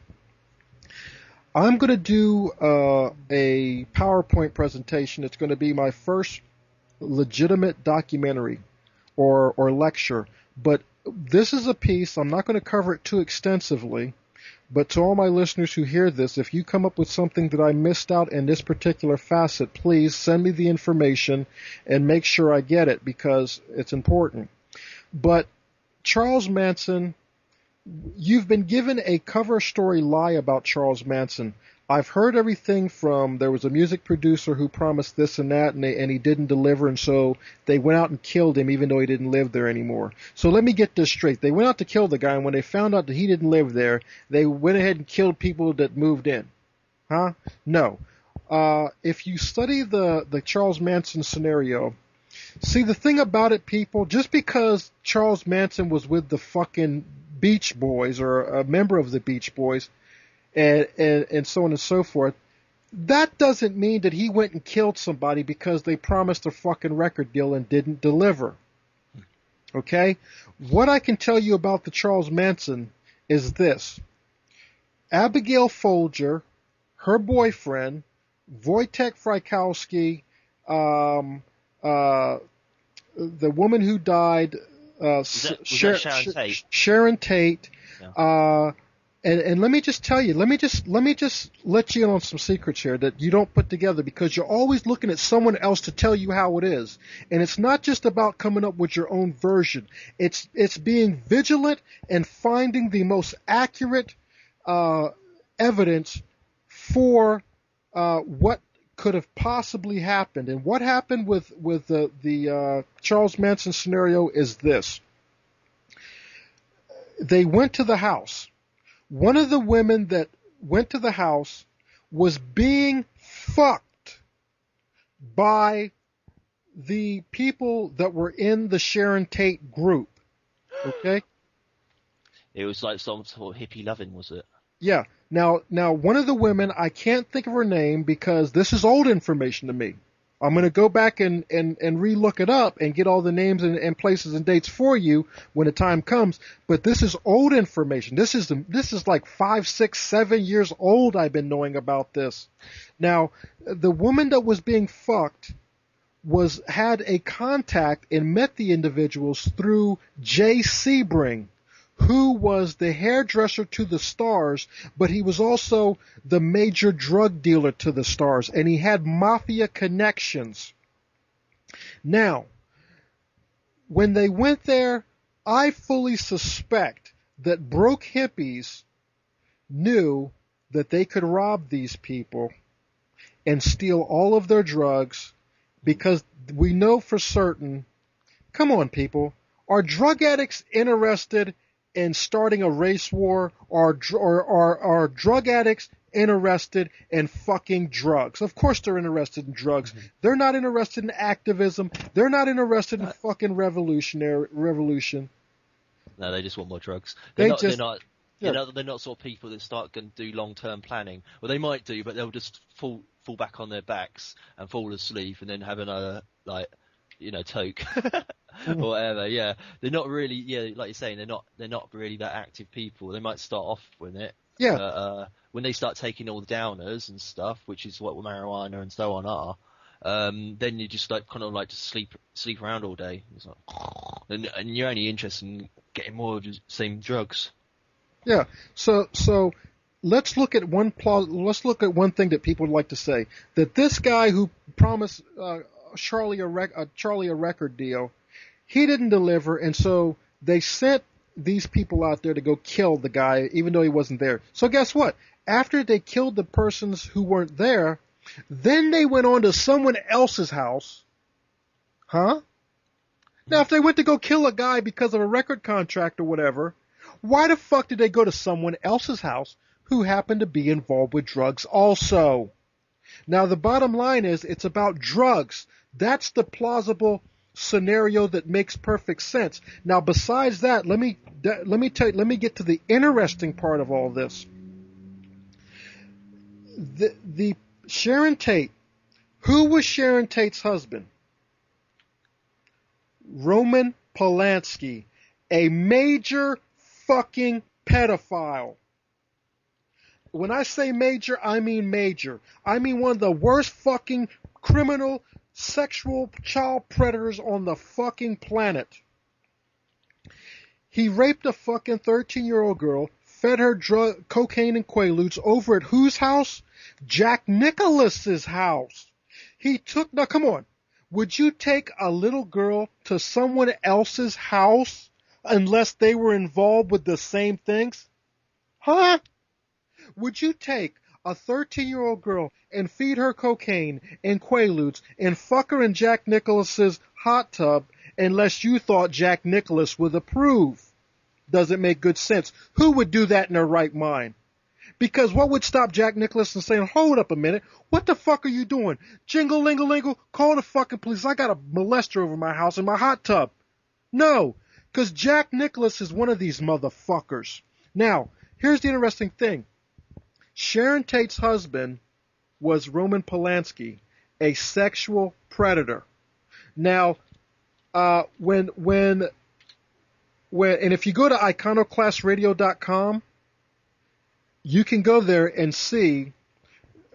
I'm going to do a PowerPoint presentation. It's going to be my first legitimate documentary or lecture. But this is a piece, I'm not going to cover it too extensively, but to all my listeners who hear this, if you come up with something that I missed out in this particular facet, please send me the information and make sure I get it, because it's important. But Charles Manson, you've been given a cover story lie about Charles Manson. I've heard everything from, there was a music producer who promised this and that, and he didn't deliver, and so they went out and killed him even though he didn't live there anymore. So let me get this straight. They went out to kill the guy, and when they found out that he didn't live there, they went ahead and killed people that moved in. Huh? No. If you study the Charles Manson scenario, see, the thing about it, people, just because Charles Manson was with the fucking Beach Boys, or a member of the Beach Boys, and so on and so forth, that doesn't mean that he went and killed somebody because they promised a fucking record deal and didn't deliver. Okay? What I can tell you about the Charles Manson is this. Abigail Folger, her boyfriend, Wojtek Frykowski, the woman who died, was that Sharon Tate, Yeah. and let me just tell you, let me just let you in on some secrets here that you don't put together, because you're always looking at someone else to tell you how it is. And it's not just about coming up with your own version. It's being vigilant and finding the most accurate evidence for what could have possibly happened. And what happened with the Charles Manson scenario is this. They went to the house. One of the women that went to the house was being fucked by the people that were in the Sharon Tate group. Okay? It was like some sort of hippie loving, was it? Yeah. Now, one of the women, I can't think of her name because this is old information to me. I'm going to go back and re-look it up and get all the names and places and dates for you when the time comes. But this is old information. This is like 5, 6, 7 years old. I've been knowing about this. Now, the woman that was being fucked had a contact and met the individuals through Jay Sebring, who was the hairdresser to the Stars, but he was also the major drug dealer to the Stars, and he had mafia connections. Now, when they went there, I fully suspect that broke hippies knew that they could rob these people and steal all of their drugs, because we know for certain, come on people, are drug addicts interested in starting a race war, or drug addicts interested in fucking drugs? Of course they're interested in drugs. Mm-hmm. They're not interested in activism. They're not interested in fucking revolution. No, they just want more drugs. They're not sort of people that start going to do long-term planning. Well, they might do, but they'll just fall back on their backs and fall asleep, and then have another, toke or whatever. Yeah, they're not really. Yeah, like you're saying, they're not really that active people. They might start off with it. Yeah. But, when they start taking all the downers and stuff, which is what marijuana and so on are, then you just just sleep around all day. It's like, and you're only interested in getting more of the same drugs. Yeah. So let's look at one thing that people would like to say, that this guy who promised Charlie a record deal, he didn't deliver, and so they sent these people out there to go kill the guy, even though he wasn't there. So guess what? After they killed the persons who weren't there, then they went on to someone else's house. Huh? Now, if they went to go kill a guy because of a record contract or whatever, why the fuck did they go to someone else's house who happened to be involved with drugs also? Now, the bottom line is, it's about drugs. That's the plausible scenario that makes perfect sense. Now, besides that, let me get to the interesting part of all this. The Sharon Tate. Who was Sharon Tate's husband? Roman Polanski, a major fucking pedophile. When I say major, I mean major. I mean one of the worst fucking criminal sexual child predators on the fucking planet. He raped a fucking 13-year-old girl, fed her cocaine and Quaaludes over at whose house? Jack Nicklaus's house. Now come on. Would you take a little girl to someone else's house unless they were involved with the same things? Huh? Would you take a 13-year-old girl and feed her cocaine and Quaaludes and fuck her in Jack Nicklaus's hot tub unless you thought Jack Nicklaus would approve? Does it make good sense? Who would do that in their right mind? Because what would stop Jack Nicklaus from saying, hold up a minute, what the fuck are you doing? Jingle-lingle-lingle, call the fucking police. I got a molester over my house in my hot tub. No, because Jack Nicklaus is one of these motherfuckers. Now, here's the interesting thing. Sharon Tate's husband was Roman Polanski, a sexual predator. Now, when and if you go to iconoclastradio.com, you can go there and see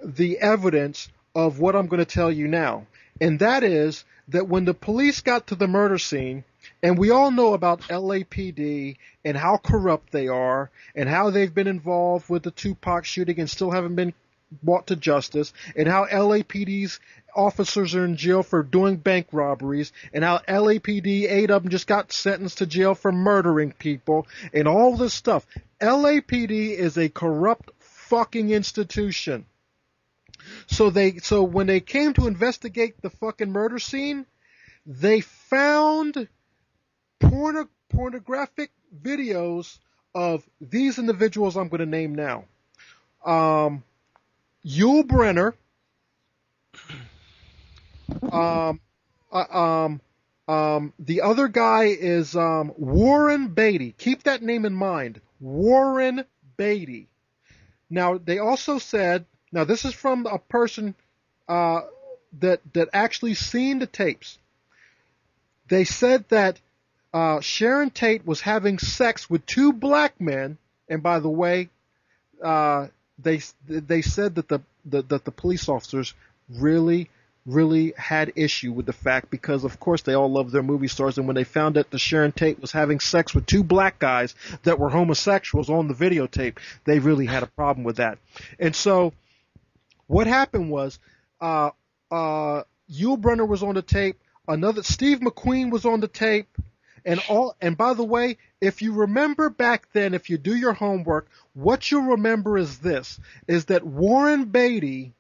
the evidence of what I'm going to tell you now. And that is that when the police got to the murder scene, and we all know about LAPD and how corrupt they are and how they've been involved with the Tupac shooting and still haven't been brought to justice, and how LAPD's officers are in jail for doing bank robberies, and how LAPD, 8 of them just got sentenced to jail for murdering people, and all this stuff. LAPD is a corrupt fucking institution. So when they came to investigate the fucking murder scene, they found pornographic videos of these individuals I'm going to name now. Yul Brynner, the other guy is Warren Beatty. Keep that name in mind, Warren Beatty. Now they also said, now this is from a person that actually seen the tapes. They said that Sharon Tate was having sex with 2 black men, and by the way, they said that the police officers really had issue with the fact, because of course they all love their movie stars, and when they found out that Sharon Tate was having sex with 2 black guys that were homosexuals on the videotape, they really had a problem with that. And so what happened was Yul Brynner was on the tape, another Steve McQueen was on the tape, and by the way, if you remember back then, if you do your homework, what you'll remember is this, is that Warren Beatty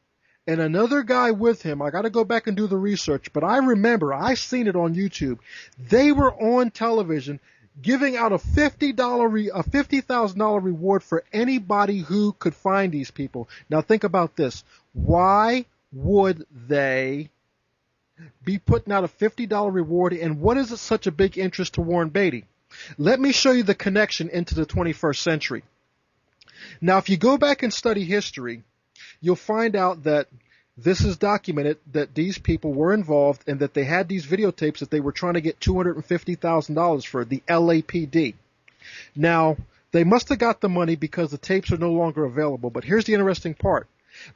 and another guy with him, I got to go back and do the research, but I remember, I seen it on YouTube, they were on television giving out a $50,000 reward for anybody who could find these people. Now think about this. Why would they be putting out a $50 reward, and what is it such a big interest to Warren Beatty? Let me show you the connection into the 21st century. Now, if you go back and study history, you'll find out that this is documented, that these people were involved and that they had these videotapes that they were trying to get $250,000 for, the LAPD. Now, they must have got the money because the tapes are no longer available, but here's the interesting part.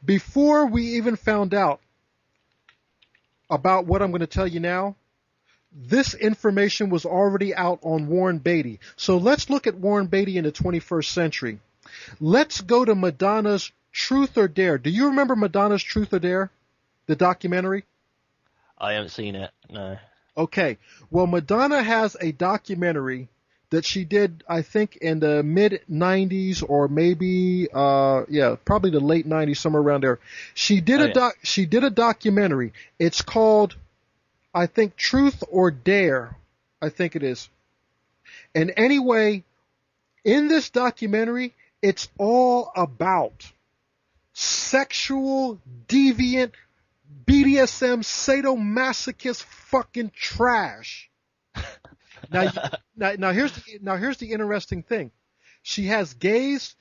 Before we even found out about what I'm going to tell you now, this information was already out on Warren Beatty. So let's look at Warren Beatty in the 21st century. Let's go to Madonna's Truth or Dare. Do you remember Madonna's Truth or Dare? The documentary? I haven't seen it, no. Okay. Well, Madonna has a documentary that she did, I think, in the mid-90s or maybe, probably the late 90s, somewhere around there. She did a documentary. It's called, I think, Truth or Dare, I think it is. And anyway, in this documentary, it's all about sexual, deviant, BDSM, sadomasochist fucking trash. Now here's the interesting thing. She has gays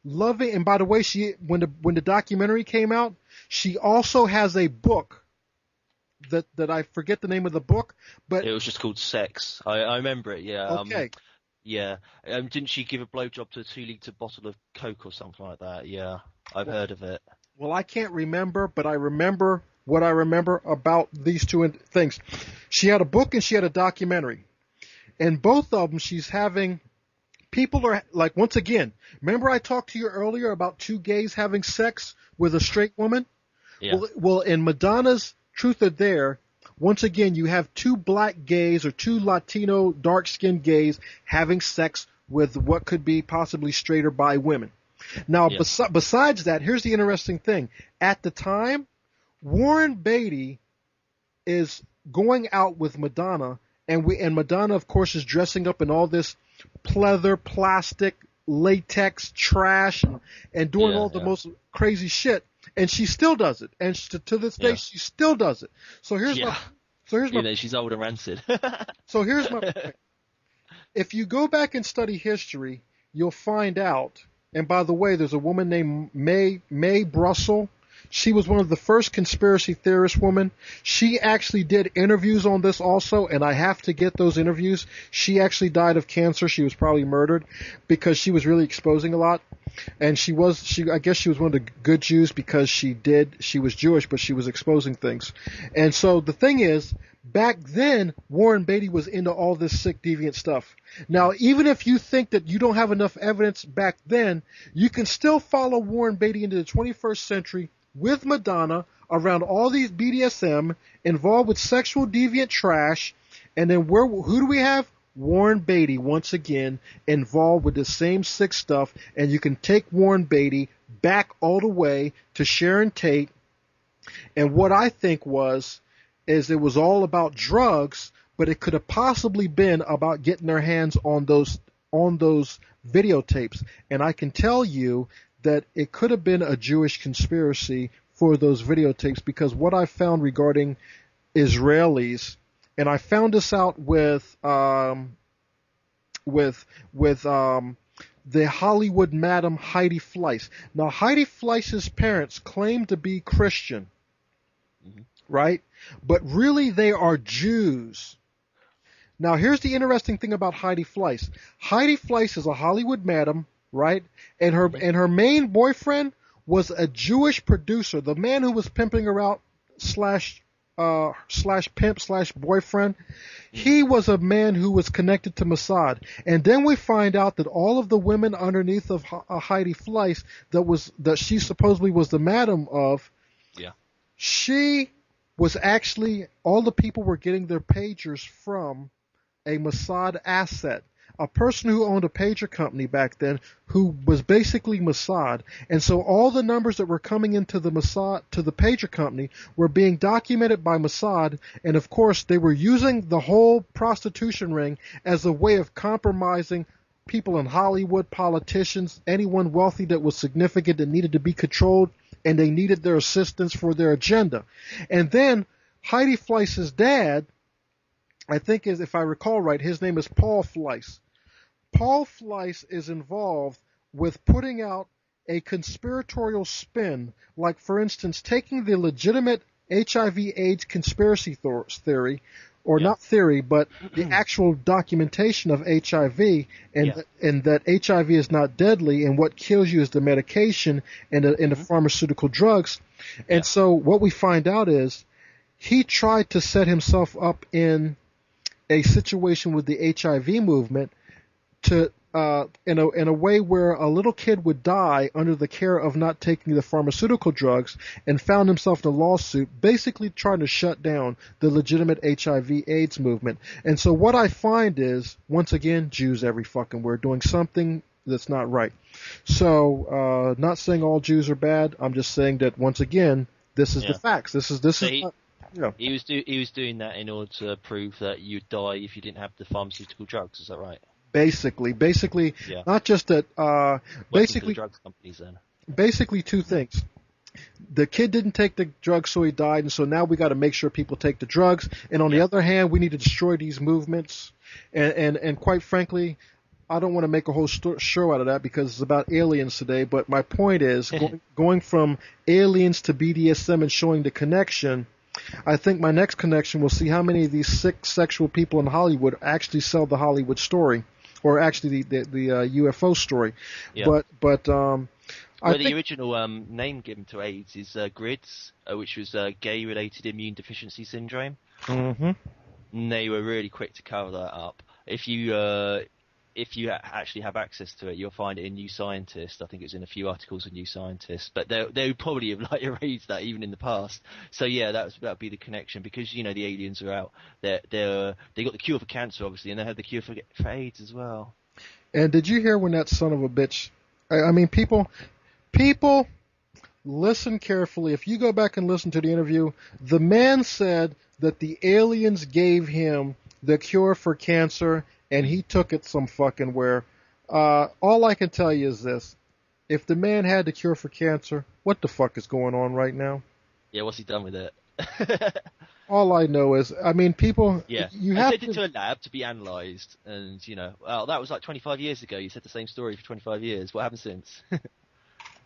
loving, and by the way, when the documentary came out, she also has a book that I forget the name of the book, but it was just called Sex. I remember it, yeah. Okay. Didn't she give a blowjob to a 2-liter bottle of Coke or something like that? Yeah, I've heard of it. Well, I can't remember, but I remember what I remember about these two things. She had a book and she had a documentary. And both of them, she's having, people are, like, once again, remember I talked to you earlier about 2 gays having sex with a straight woman? Yeah. Well, in Madonna's Truth or Dare, once again, you have 2 black gays or 2 Latino dark-skinned gays having sex with what could be possibly straight or bi women. Now, besides that, here's the interesting thing. At the time, Warren Beatty is going out with Madonna, and Madonna, of course, is dressing up in all this pleather, plastic, latex trash, and doing all the most crazy shit. And she still does it, and to this day, she still does it. So here's my. She's old and rancid. So here's my point. If you go back and study history, you'll find out And by the way, there's a woman named May Brussel. She was one of the first conspiracy theorist women. She actually did interviews on this also, and I have to get those interviews. She actually died of cancer. She was probably murdered because she was really exposing a lot. And I guess she was one of the good Jews because she was Jewish, but she was exposing things. And so the thing is, back then, Warren Beatty was into all this sick, deviant stuff. Now, even if you think that you don't have enough evidence back then, you can still follow Warren Beatty into the 21st century with Madonna around all these BDSM, involved with sexual deviant trash, and then who do we have? Warren Beatty, once again, involved with the same sick stuff, and you can take Warren Beatty back all the way to Sharon Tate, and what I think is it was all about drugs, but it could have possibly been about getting their hands on those videotapes, and I can tell you that it could have been a Jewish conspiracy for those videotapes, because what I found regarding Israelis, and I found this out with the Hollywood Madam Heidi Fleiss. Now, Heidi Fleiss's parents claim to be Christian, right? But really they are Jews. Now, here's the interesting thing about Heidi Fleiss. Heidi Fleiss is a Hollywood madam, right? And her main boyfriend was a Jewish producer, the man who was pimping her out slash pimp slash boyfriend. He was a man who was connected to Mossad. And then we find out that all of the women underneath of Heidi Fleiss that she supposedly was the madam of, she was actually, all the people were getting their pagers from a Mossad asset. A person who owned a pager company back then who was basically Mossad. And so all the numbers that were coming into the Mossad, to the pager company, were being documented by Mossad. And of course, they were using the whole prostitution ring as a way of compromising people in Hollywood, politicians, anyone wealthy that was significant that needed to be controlled, and they needed their assistance for their agenda. And then Heidi Fleiss's dad, I think, if I recall right, his name is Paul Fleiss. Paul Fleiss is involved with putting out a conspiratorial spin, like, for instance, taking the legitimate HIV/AIDS conspiracy theory, or not theory, but the actual documentation of HIV, and that HIV is not deadly, and what kills you is the medication and the pharmaceutical drugs. And so what we find out is he tried to set himself up in a situation with the HIV movement to in a way where a little kid would die under the care of not taking the pharmaceutical drugs, and found himself in a lawsuit basically trying to shut down the legitimate HIV/AIDS movement. And so what I find is, once again, Jews every fucking word doing something that's not right. So not saying all Jews are bad. I'm just saying that, once again, this is the facts. He was doing that in order to prove that you'd die if you didn't have the pharmaceutical drugs. Is that right? Basically, not just that. Basically, the drugs companies then. Basically, two things. The kid didn't take the drugs, so he died, and so now we got to make sure people take the drugs. And on the other hand, we need to destroy these movements. And quite frankly, I don't want to make a whole show out of that because it's about aliens today. But my point is, going from aliens to BDSM and showing the connection. I think my next connection will see how many of these sick sexual people in Hollywood actually sell the Hollywood story, or actually the UFO story. Yeah. But the original name given to AIDS is GRIDS, which was gay-related immune deficiency syndrome. Mm-hmm. And they were really quick to cover that up. If you actually have access to it, you'll find it in New Scientist. I think it's in a few articles in New Scientist, but they would probably have erased that even in the past. So yeah, that would be the connection, because the aliens are out. They got the cure for cancer, obviously, and they had the cure for AIDS as well. And did you hear when that son of a bitch? I mean, people, listen carefully. If you go back and listen to the interview, the man said that the aliens gave him the cure for cancer, and he took it some fucking where. All I can tell you is this. If the man had the cure for cancer, what the fuck is going on right now? Yeah, what's he done with it? All I know is, I mean, people. Yeah, You I have sent to. it to a lab to be analysed, and well, that was like 25 years ago. You said the same story for 25 years. What happened since?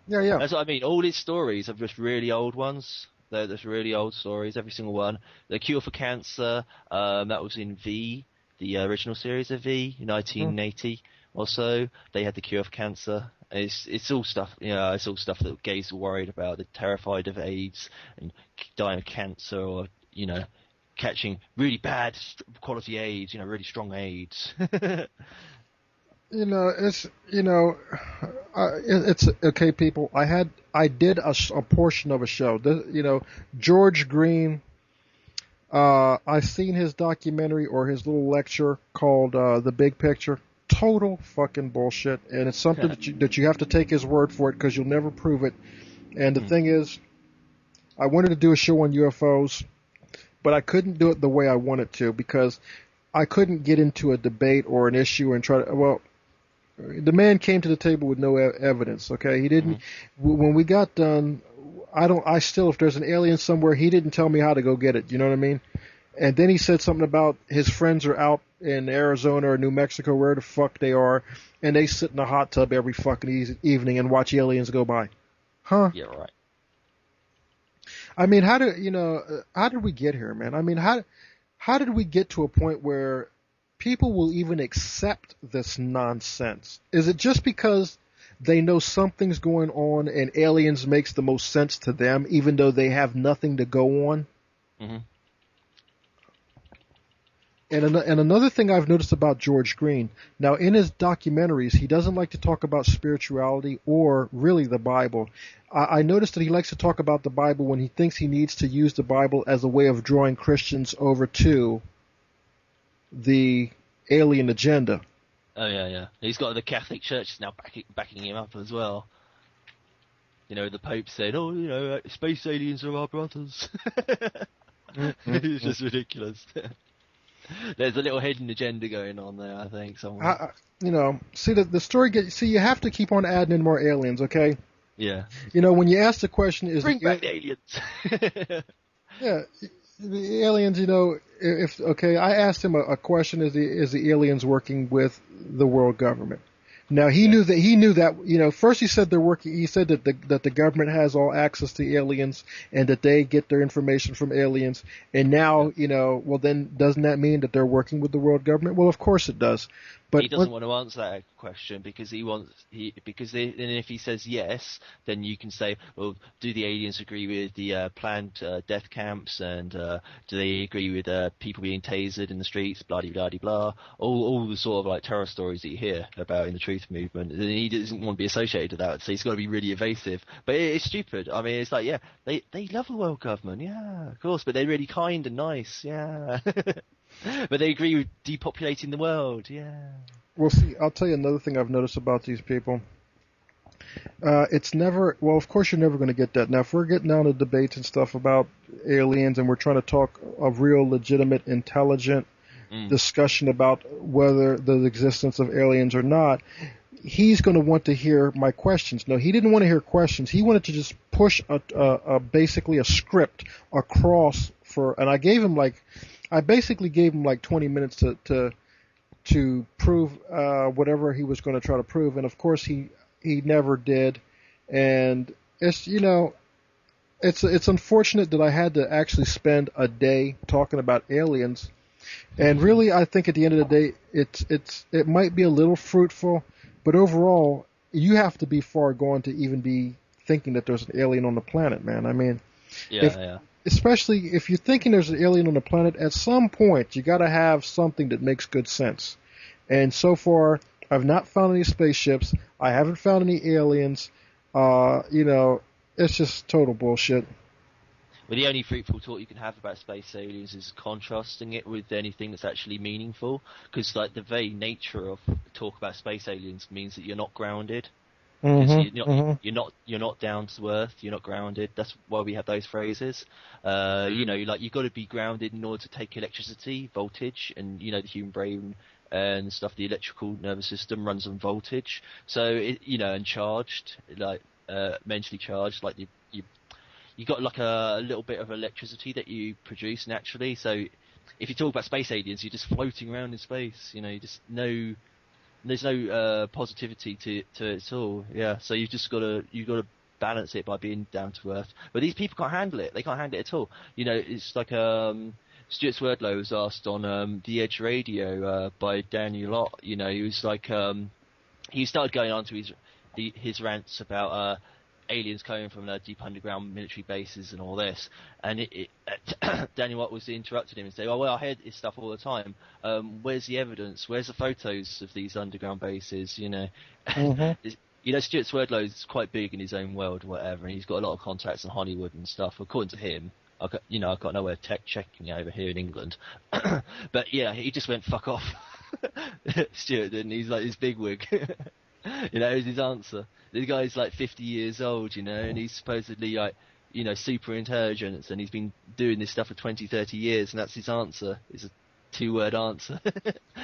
Yeah, yeah. That's what I mean. All these stories are just really old ones. They're just really old stories, every single one. The Cure for Cancer, that was in V, the original series of V, in 1980 or so. They had the Cure for Cancer. It's all stuff, it's all stuff that gays are worried about. They're terrified of AIDS and dying of cancer, or catching really bad quality AIDS, really strong AIDS. It's okay, people. I did a portion of a show. George Green. I seen his documentary or his little lecture called "The Big Picture." Total fucking bullshit, and it's something that you have to take his word for it because you'll never prove it. And the thing is, I wanted to do a show on UFOs, but I couldn't do it the way I wanted to because I couldn't get into a debate or an issue and try to. Well, the man came to the table with no evidence. Okay, he didn't. When we got done, I still, if there's an alien somewhere, he didn't tell me how to go get it. You know what I mean? And then he said something about his friends are out in Arizona or New Mexico, where the fuck they are, and they sit in a hot tub every fucking evening and watch aliens go by. Huh? Yeah, right. I mean, how did we get here, man? I mean, how did we get to a point where people will even accept this nonsense? Is it just because they know something's going on and aliens makes the most sense to them, even though they have nothing to go on? Mm-hmm. And another thing I've noticed about George Green, now in his documentaries, he doesn't like to talk about spirituality or really the Bible. I noticed that he likes to talk about the Bible when he thinks he needs to use the Bible as a way of drawing Christians over to the alien agenda. Oh yeah. He's got the Catholic Church now backing him up as well. The Pope said, "Oh, space aliens are our brothers." It's just ridiculous. There's a little hidden agenda going on there, I think, somewhere. See the story you have to keep on adding in more aliens, okay? Yeah. When you ask the question, bring back the aliens. Yeah, the aliens. I asked him a question: is the aliens working with the world government? Now he knew that. First he said they're working. He said that the government has all access to aliens and that they get their information from aliens. And now, well then doesn't that mean that they're working with the world government? Well, of course it does. But he doesn't want to answer that question because if he says yes, then you can say, well, do the aliens agree with the planned death camps, and do they agree with people being tasered in the streets, blah blah blah blah, all the sort of like terror stories that you hear about in the truth movement. And he doesn't want to be associated with that, so he's got to be really evasive. But it's stupid. I mean, it's like, yeah, they love the world government, yeah, of course, but they're really kind and nice, yeah. But they agree with depopulating the world, yeah. Well, see, I'll tell you another thing I've noticed about these people. It's never, well, of course you're never going to get that. Now, if we're getting down to debates and stuff about aliens and we're trying to talk of real, legitimate, intelligent discussion about whether the existence of aliens or not, he's going to want to hear my questions. No, he didn't want to hear questions. He wanted to just push basically a script across and I basically gave him like 20 minutes to prove whatever he was going to try to prove, and of course he never did. And it's it's unfortunate that I had to actually spend a day talking about aliens. And really, I think at the end of the day, it might be a little fruitful, but overall, you have to be far gone to even be thinking that there's an alien on the planet, man. I mean, especially if you're thinking there's an alien on the planet, at some point you got to have something that makes good sense. And so far, I've not found any spaceships. I haven't found any aliens. It's just total bullshit. Well, the only fruitful talk you can have about space aliens is contrasting it with anything that's actually meaningful, because like the very nature of talk about space aliens means that you're not grounded. You're not down to earth. You're not grounded. That's why we have those phrases. You've got to be grounded in order to take electricity, voltage, and the human brain and stuff. The electrical nervous system runs on voltage. So and charged, like mentally charged, like you got like a little bit of electricity that you produce naturally. So if you talk about space aliens, you're just floating around in space. You know, you just there's no positivity to it at all. Yeah, so you've got to balance it by being down to earth. But these people can't handle it. They can't handle it at all. You know, it's like Stuart Swerdlow was asked on The Edge Radio by Daniel Lott. You know, he was like he started going on to his rants about aliens coming from deep underground military bases and all this, and Daniel Watt was interrupting him and saying, "Oh well, I hear this stuff all the time. Where's the evidence? Where's the photos of these underground bases? You know, you know, Stuart Swerdlow is quite big in his own world, or whatever, and he's got a lot of contacts in Hollywood and stuff. According to him, I've got nowhere checking over here in England, but yeah, he just went fuck off, Stuart, didn't he? He's like this bigwig." You know, is his answer. The guy's like 50 years old, you know, and he's supposedly like, you know, super intelligent, and he's been doing this stuff for 20, 30 years, and that's his answer. It's a 2-word answer.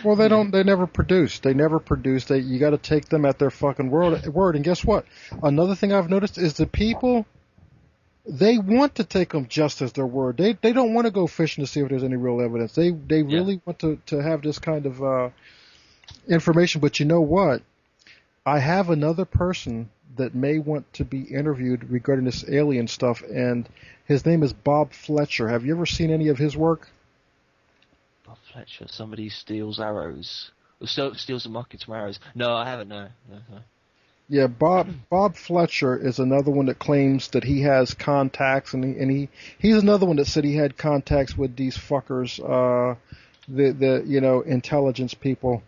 Well, they never produce. You got to take them at their fucking word. And guess what? Another thing I've noticed is the people, they want to take them just as their word. They don't want to go fishing to see if there's any real evidence. They really want to have this kind of information. But you know what? I have another person that may want to be interviewed regarding this alien stuff, and his name is Bob Fletcher. Have you ever seen any of his work? Bob Fletcher, somebody steals arrows. Or steals the markets from arrows. No, I haven't, no. Yeah, Bob Fletcher is another one that claims that he has contacts, and he's another one that said he had contacts with these fuckers, the you know, intelligence people.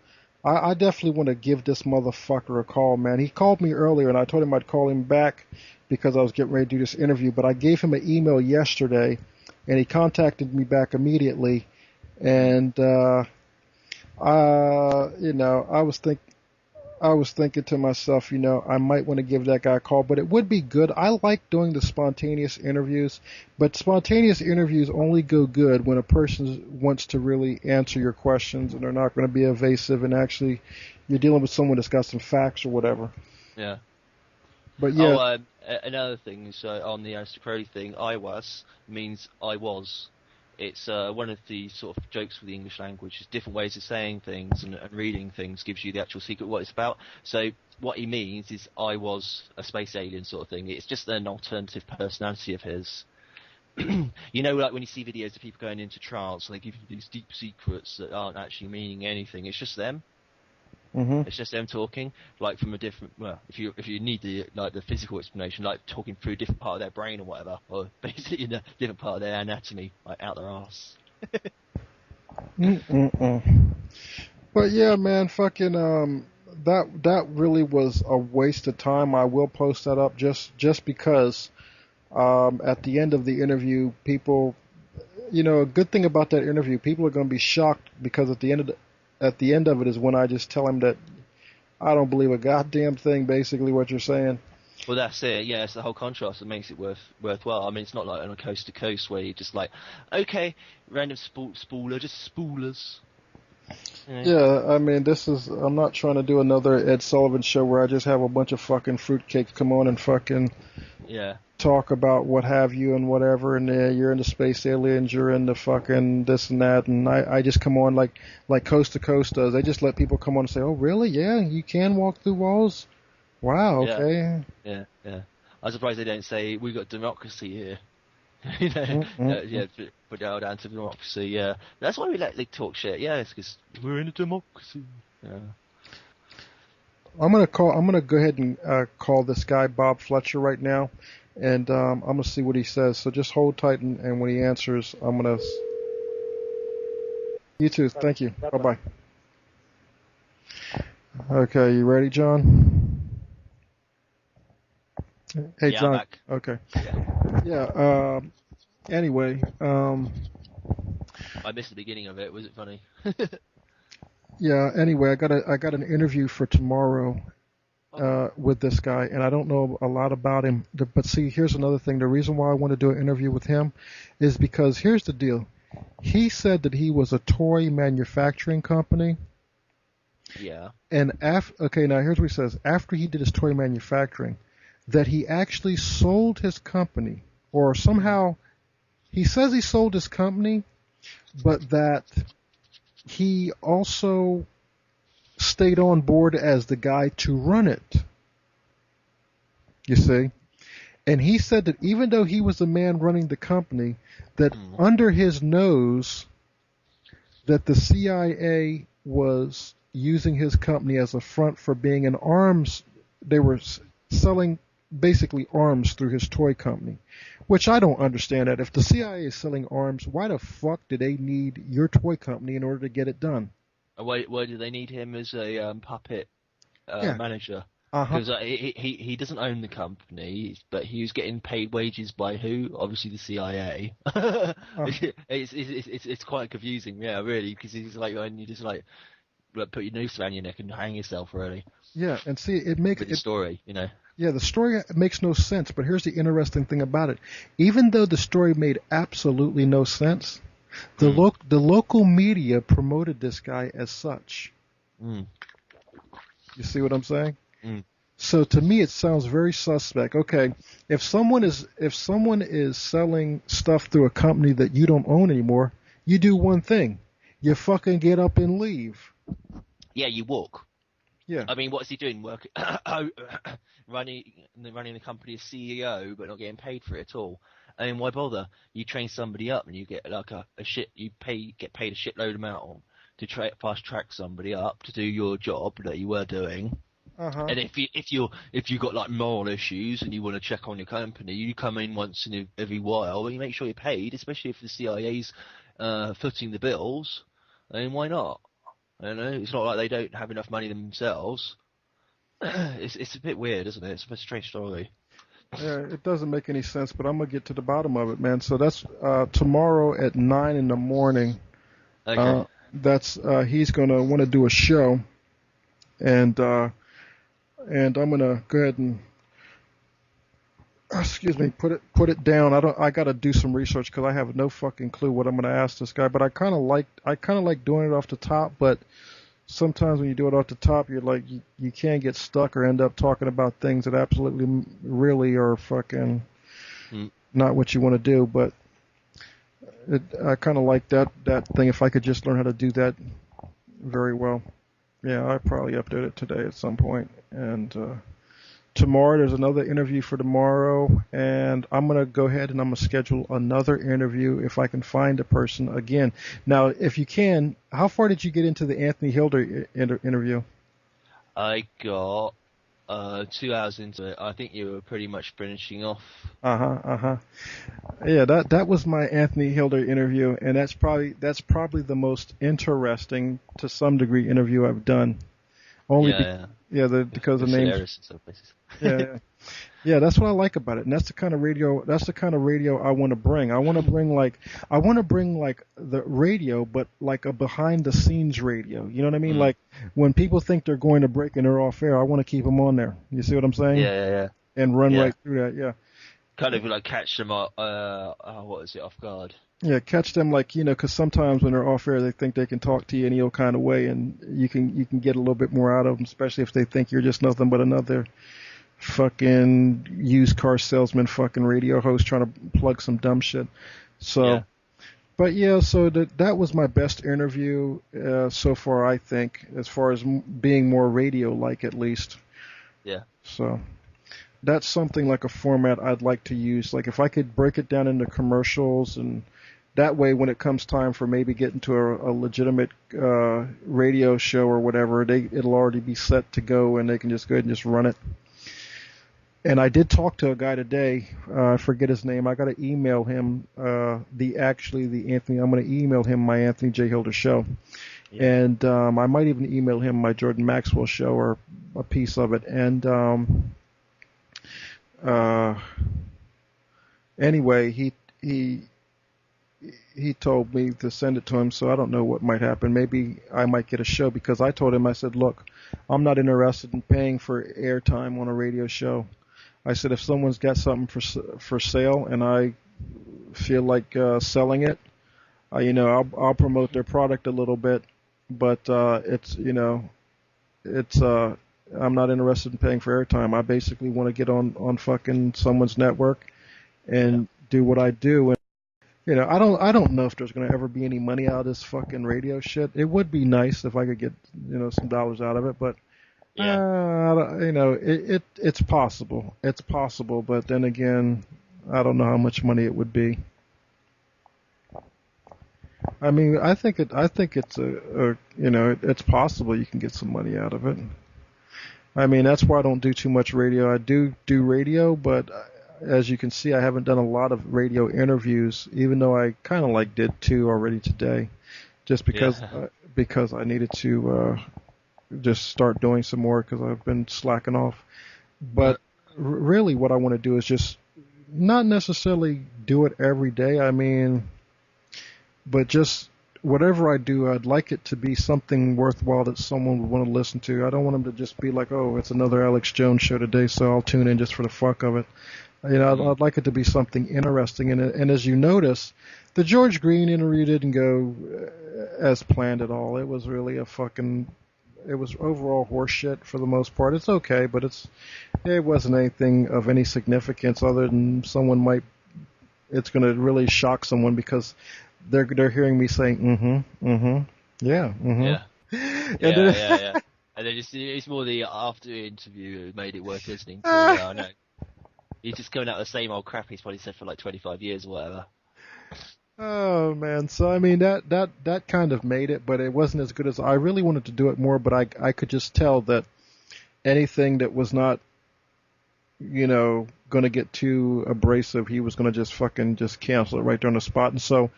I definitely want to give this motherfucker a call, man. He called me earlier, and I told him I'd call him back because I was getting ready to do this interview. But I gave him an email yesterday, and he contacted me back immediately. And you know, I was thinking to myself, you know, I might want to give that guy a call, but it would be good. I like doing the spontaneous interviews, but spontaneous interviews only go good when a person wants to really answer your questions and they're not going to be evasive, and actually you're dealing with someone that's got some facts or whatever. Yeah. But yeah. Oh, another thing is on the Aleister Crowley thing, IWAS means I was. It's one of the sort of jokes with the English language. Is different ways of saying things and reading things gives you the actual secret of what it's about. So what he means is I was a space alien sort of thing. It's just an alternative personality of his. You know, like when you see videos of people going into trance and they give you these deep secrets that aren't actually meaning anything. It's just them. Mm-hmm. It's just them talking, like from a different. Well, if you need the physical explanation, like talking through a different part of their brain or whatever, or basically in a different part of their anatomy, like out their ass. But yeah, man, fucking that really was a waste of time. I will post that up just because at the end of the interview, people, you know, a good thing about that interview, people are going to be shocked because at the end of it is when I just tell him that I don't believe a goddamn thing, basically what you're saying. Well, that's it. Yeah, it's the whole contrast that makes it worthwhile. I mean, it's not like on a coast to coast where you're just like, okay, random spooler, just spoolers. Yeah, I mean, I'm not trying to do another Ed Sullivan show where I just have a bunch of fucking fruitcakes come on and fucking talk about what have you and whatever, and you're into space aliens, you're into fucking this and that, and I just come on like Coast to Coast does. They just let people come on and say, oh, really? Yeah, you can walk through walls? Wow, okay. Yeah. I'm surprised they don't say, we've got democracy here. You know, put it all down to democracy, yeah. That's why we let they talk shit, yeah, it's because we're in a democracy. Yeah. I'm gonna go ahead and call this guy Bob Fletcher right now, and I'm gonna see what he says. So just hold tight, and when he answers, I'm gonna. You too. Thank you. Bye bye. Okay, you ready, John? Hey, yeah, John. I'm back. Okay. Yeah. Anyway. I missed the beginning of it. Was it funny? Yeah. Anyway, I got an interview for tomorrow with this guy, and I don't know a lot about him. But see, here's another thing. The reason why I want to do an interview with him is because here's the deal. He said that he was a toy manufacturing company. Yeah. And okay, now here's what he says. After he did his toy manufacturing, that he actually sold his company or somehow he says he sold his company, but that he also stayed on board as the guy to run it. You see? And he said that even though he was the man running the company, that under his nose, that the CIA was using his company as a front for being an arms. They were selling basically arms through his toy company, which I don't understand that. If the CIA is selling arms, why the fuck do they need your toy company in order to get it done? Why do they need him as a puppet manager? Because he doesn't own the company, but he was getting paid wages by who? Obviously the CIA. It's quite confusing, yeah, really, because he's like, when you just like put your noose around your neck and hang yourself, really. Yeah, and see, it makes the story, you know. Yeah, the story makes no sense, but here's the interesting thing about it. Even though the story made absolutely no sense, the local media promoted this guy as such. You see what I'm saying? So to me, it sounds very suspect. Okay, if someone is selling stuff through a company that you don't own anymore, you do one thing: you fucking get up and leave. Yeah, you walk. Yeah. I mean, what is he doing? Running the company as CEO, but not getting paid for it at all. I mean, why bother? You train somebody up, and you get like get paid a shitload amount to fast track somebody up to do your job that you were doing. And if you got like moral issues and you want to check on your company, you come in once in every while and you make sure you're paid, especially if the CIA's footing the bills. I mean, why not? I don't know. It's not like they don't have enough money themselves. It's a bit weird, isn't it? It's a strange story. Yeah, it doesn't make any sense, but I'm gonna get to the bottom of it, man. So that's tomorrow at 9 a.m. Okay. That's he's gonna want to do a show, and I'm gonna go ahead and put it down. I gotta do some research because I have no fucking clue what I'm gonna ask this guy. But I kind of like doing it off the top. But sometimes when you do it off the top, you're like you can get stuck or end up talking about things that absolutely really are fucking not what you want to do. But I kind of like that thing. If I could just learn how to do that very well. Yeah, I probably update it today at some point. And tomorrow, there's another interview for tomorrow. And I'm going to go ahead and I'm going to schedule another interview if I can find a person again. Now, if you can, how far did you get into the Anthony Hilder interview? I got 2 hours into it. I think you were pretty much finishing off. Yeah, that was my Anthony Hilder interview, and that's probably the most interesting to some degree interview I've done. Because of names. Yeah, that's what I like about it, and that's the kind of radio I want to bring. I want to bring like the radio, but like a behind the scenes radio. You know what I mean? Like when people think they're going to break and they're off air, I want to keep them on there. You see what I'm saying? Yeah. And run right through that. Yeah. Kind of like catch them off guard. Yeah, catch them because sometimes when they're off air, they think they can talk to you any old kind of way, and you can get a little bit more out of them, especially if they think you're just nothing but another fucking used car salesman, fucking radio host trying to plug some dumb shit. So, but yeah, so that was my best interview so far, I think, as far as being more radio-like at least. Yeah. So that's something like a format I'd like to use. Like if I could break it down into commercials, and that way when it comes time for maybe getting to a legitimate radio show or whatever, it'll already be set to go and they can just go ahead and just run it. And I did talk to a guy today. I forget his name. I got to email him I'm going to email him my Anthony J. Hilder show. Yeah. And I might even email him my Jordan Maxwell show or a piece of it. And anyway, he told me to send it to him, so I don't know what might happen. Maybe I might get a show, because I told him, I said, look, I'm not interested in paying for airtime on a radio show. I said, if someone's got something for sale and I feel like selling it, I'll promote their product a little bit, but I'm not interested in paying for airtime. I basically want to get on fucking someone's network and do what I do. And I don't know if there's going to ever be any money out of this fucking radio shit. It would be nice if I could get some dollars out of it, but it's possible. It's possible, but then again, I don't know how much money it would be. I mean, I think it's it's possible you can get some money out of it. I mean, that's why I don't do too much radio. I do radio, but as you can see, I haven't done a lot of radio interviews, even though I kind of did 2 already today, just because I needed to just start doing some more because I've been slacking off. But really, what I want to do is just not necessarily do it every day. I mean, but just whatever I do, I'd like it to be something worthwhile that someone would want to listen to. I don't want them to just be like, oh, it's another Alex Jones show today, so I'll tune in just for the fuck of it. I'd like it to be something interesting. And as you notice, the George Green interview didn't go as planned at all. It was really it was overall horseshit for the most part. It's okay, but it wasn't anything of any significance other than it's going to really shock someone because they're hearing me saying, yeah. Yeah. And then it's more the after interview that made it worth listening to. I know. He's just going out the same old crap he's probably said for 25 years or whatever. Oh man, so I mean that kind of made it, but it wasn't as good as I really wanted to do it more. But I could just tell that anything that was not, going to get too abrasive, he was going to just cancel it right there on the spot. And so,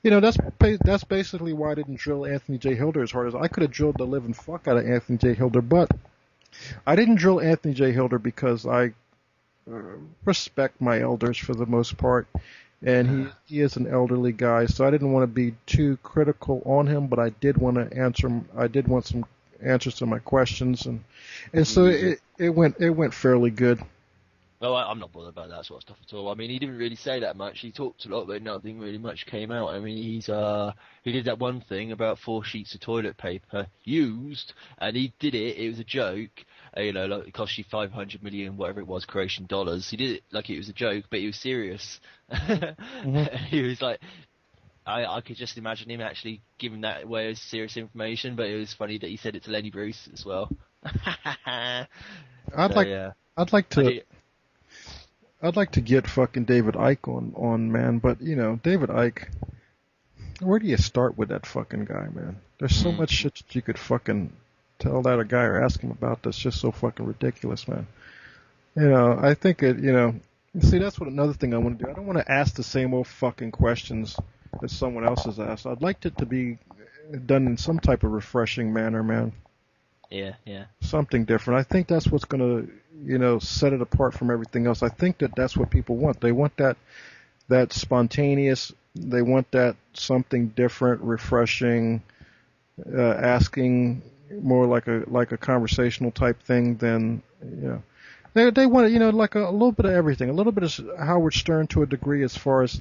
that's basically why I didn't drill Anthony J. Hilder as hard as I could have drilled the living fuck out of Anthony J. Hilder, but I didn't drill Anthony J. Hilder because I respect my elders for the most part, and he is an elderly guy, so I didn't want to be too critical on him, but I did want to answer him. I did want some answers to my questions, and so it went fairly good. Well, I'm not bothered about that sort of stuff at all. I mean, he didn't really say that much. He talked a lot, but nothing really much came out. I mean, he did that one thing about 4 sheets of toilet paper used, and he did it. It was a joke. It cost you 500 million, whatever it was, Croatian dollars. He did it like it was a joke, but he was serious. He was like, I could just imagine him actually giving that away as serious information, but it was funny that he said it to Lenny Bruce as well. I'd like to get fucking David Icke on man, but David Icke, where do you start with that fucking guy, man? There's so much shit that you could fucking tell that a guy or ask him about that's just so fucking ridiculous, man. I think see, that's what another thing I want to do. I don't want to ask the same old fucking questions that someone else has asked. I'd like it to be done in some type of refreshing manner, man. Yeah. Something different. I think that's what's going to, set it apart from everything else. I think that's what people want. They want that spontaneous. They want that something different, refreshing, asking more like a conversational type thing than, They want like a little bit of everything. A little bit of Howard Stern to a degree as far as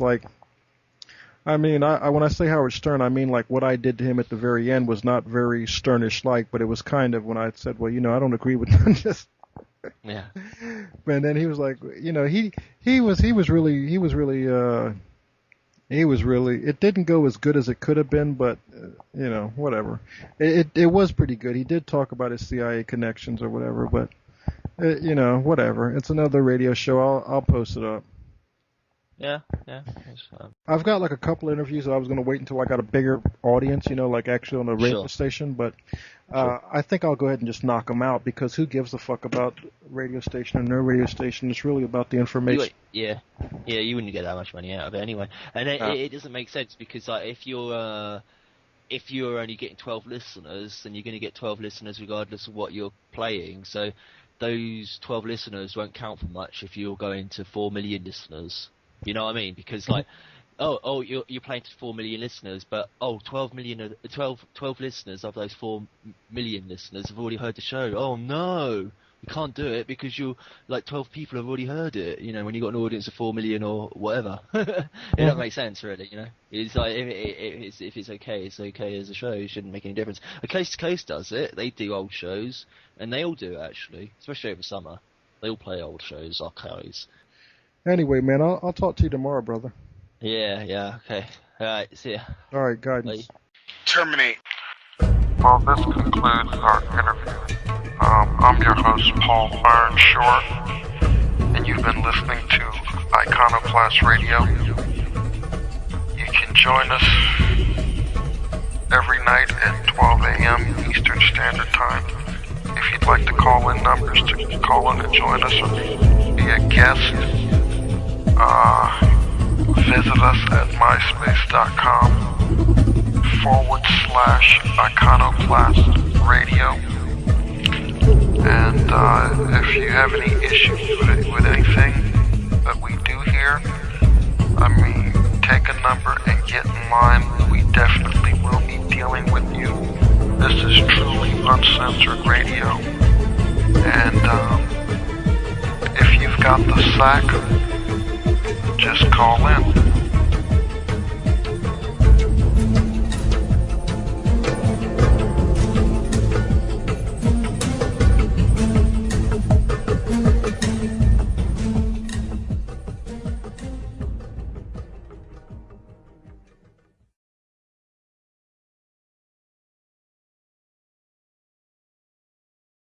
I mean, when I say Howard Stern, I mean like what I did to him at the very end was not very Sternish-like, but it was kind of when I said, well, I don't agree with just. Yeah. And then he was like, he was really. It didn't go as good as it could have been, but whatever. It was pretty good. He did talk about his CIA connections or whatever, but whatever. It's another radio show. I'll post it up. Yeah. I've got a couple interviews that I was going to wait until I got a bigger audience, actually on a radio station, but I think I'll go ahead and just knock them out because who gives a fuck about radio station or no radio station? It's really about the information. You wouldn't get that much money out of it anyway. And it doesn't make sense because if you're only getting 12 listeners, then you're going to get 12 listeners regardless of what you're playing. So those 12 listeners won't count for much if you're going to 4 million listeners. You know what I mean? Because you're playing to 4 million listeners, but 12 listeners of those 4 million listeners have already heard the show. Oh no, you can't do it because 12 people have already heard it. When you've got an audience of 4 million or whatever, it doesn't make sense really. It's like if it's okay, it's okay as a show. It shouldn't make any difference. A Case to Case does it. They do old shows, and they all do it actually, especially over summer. They all play old shows, archives. Anyway, man, I'll talk to you tomorrow, brother. Yeah, okay. Alright, see ya. Alright, guidance. Bye. Terminate. Well, this concludes our interview. I'm your host, Paul Ironshore, and you've been listening to Iconoclast Radio. You can join us every night at 12 a.m. Eastern Standard Time. If you'd like to call in numbers to call in and join us or be a guest, visit us at myspace.com/Iconoclast Radio. And if you have any issues with anything that we do here, I mean, take a number and get in line. We definitely will be dealing with you. This is truly uncensored radio. And if you've got the sack, just call in.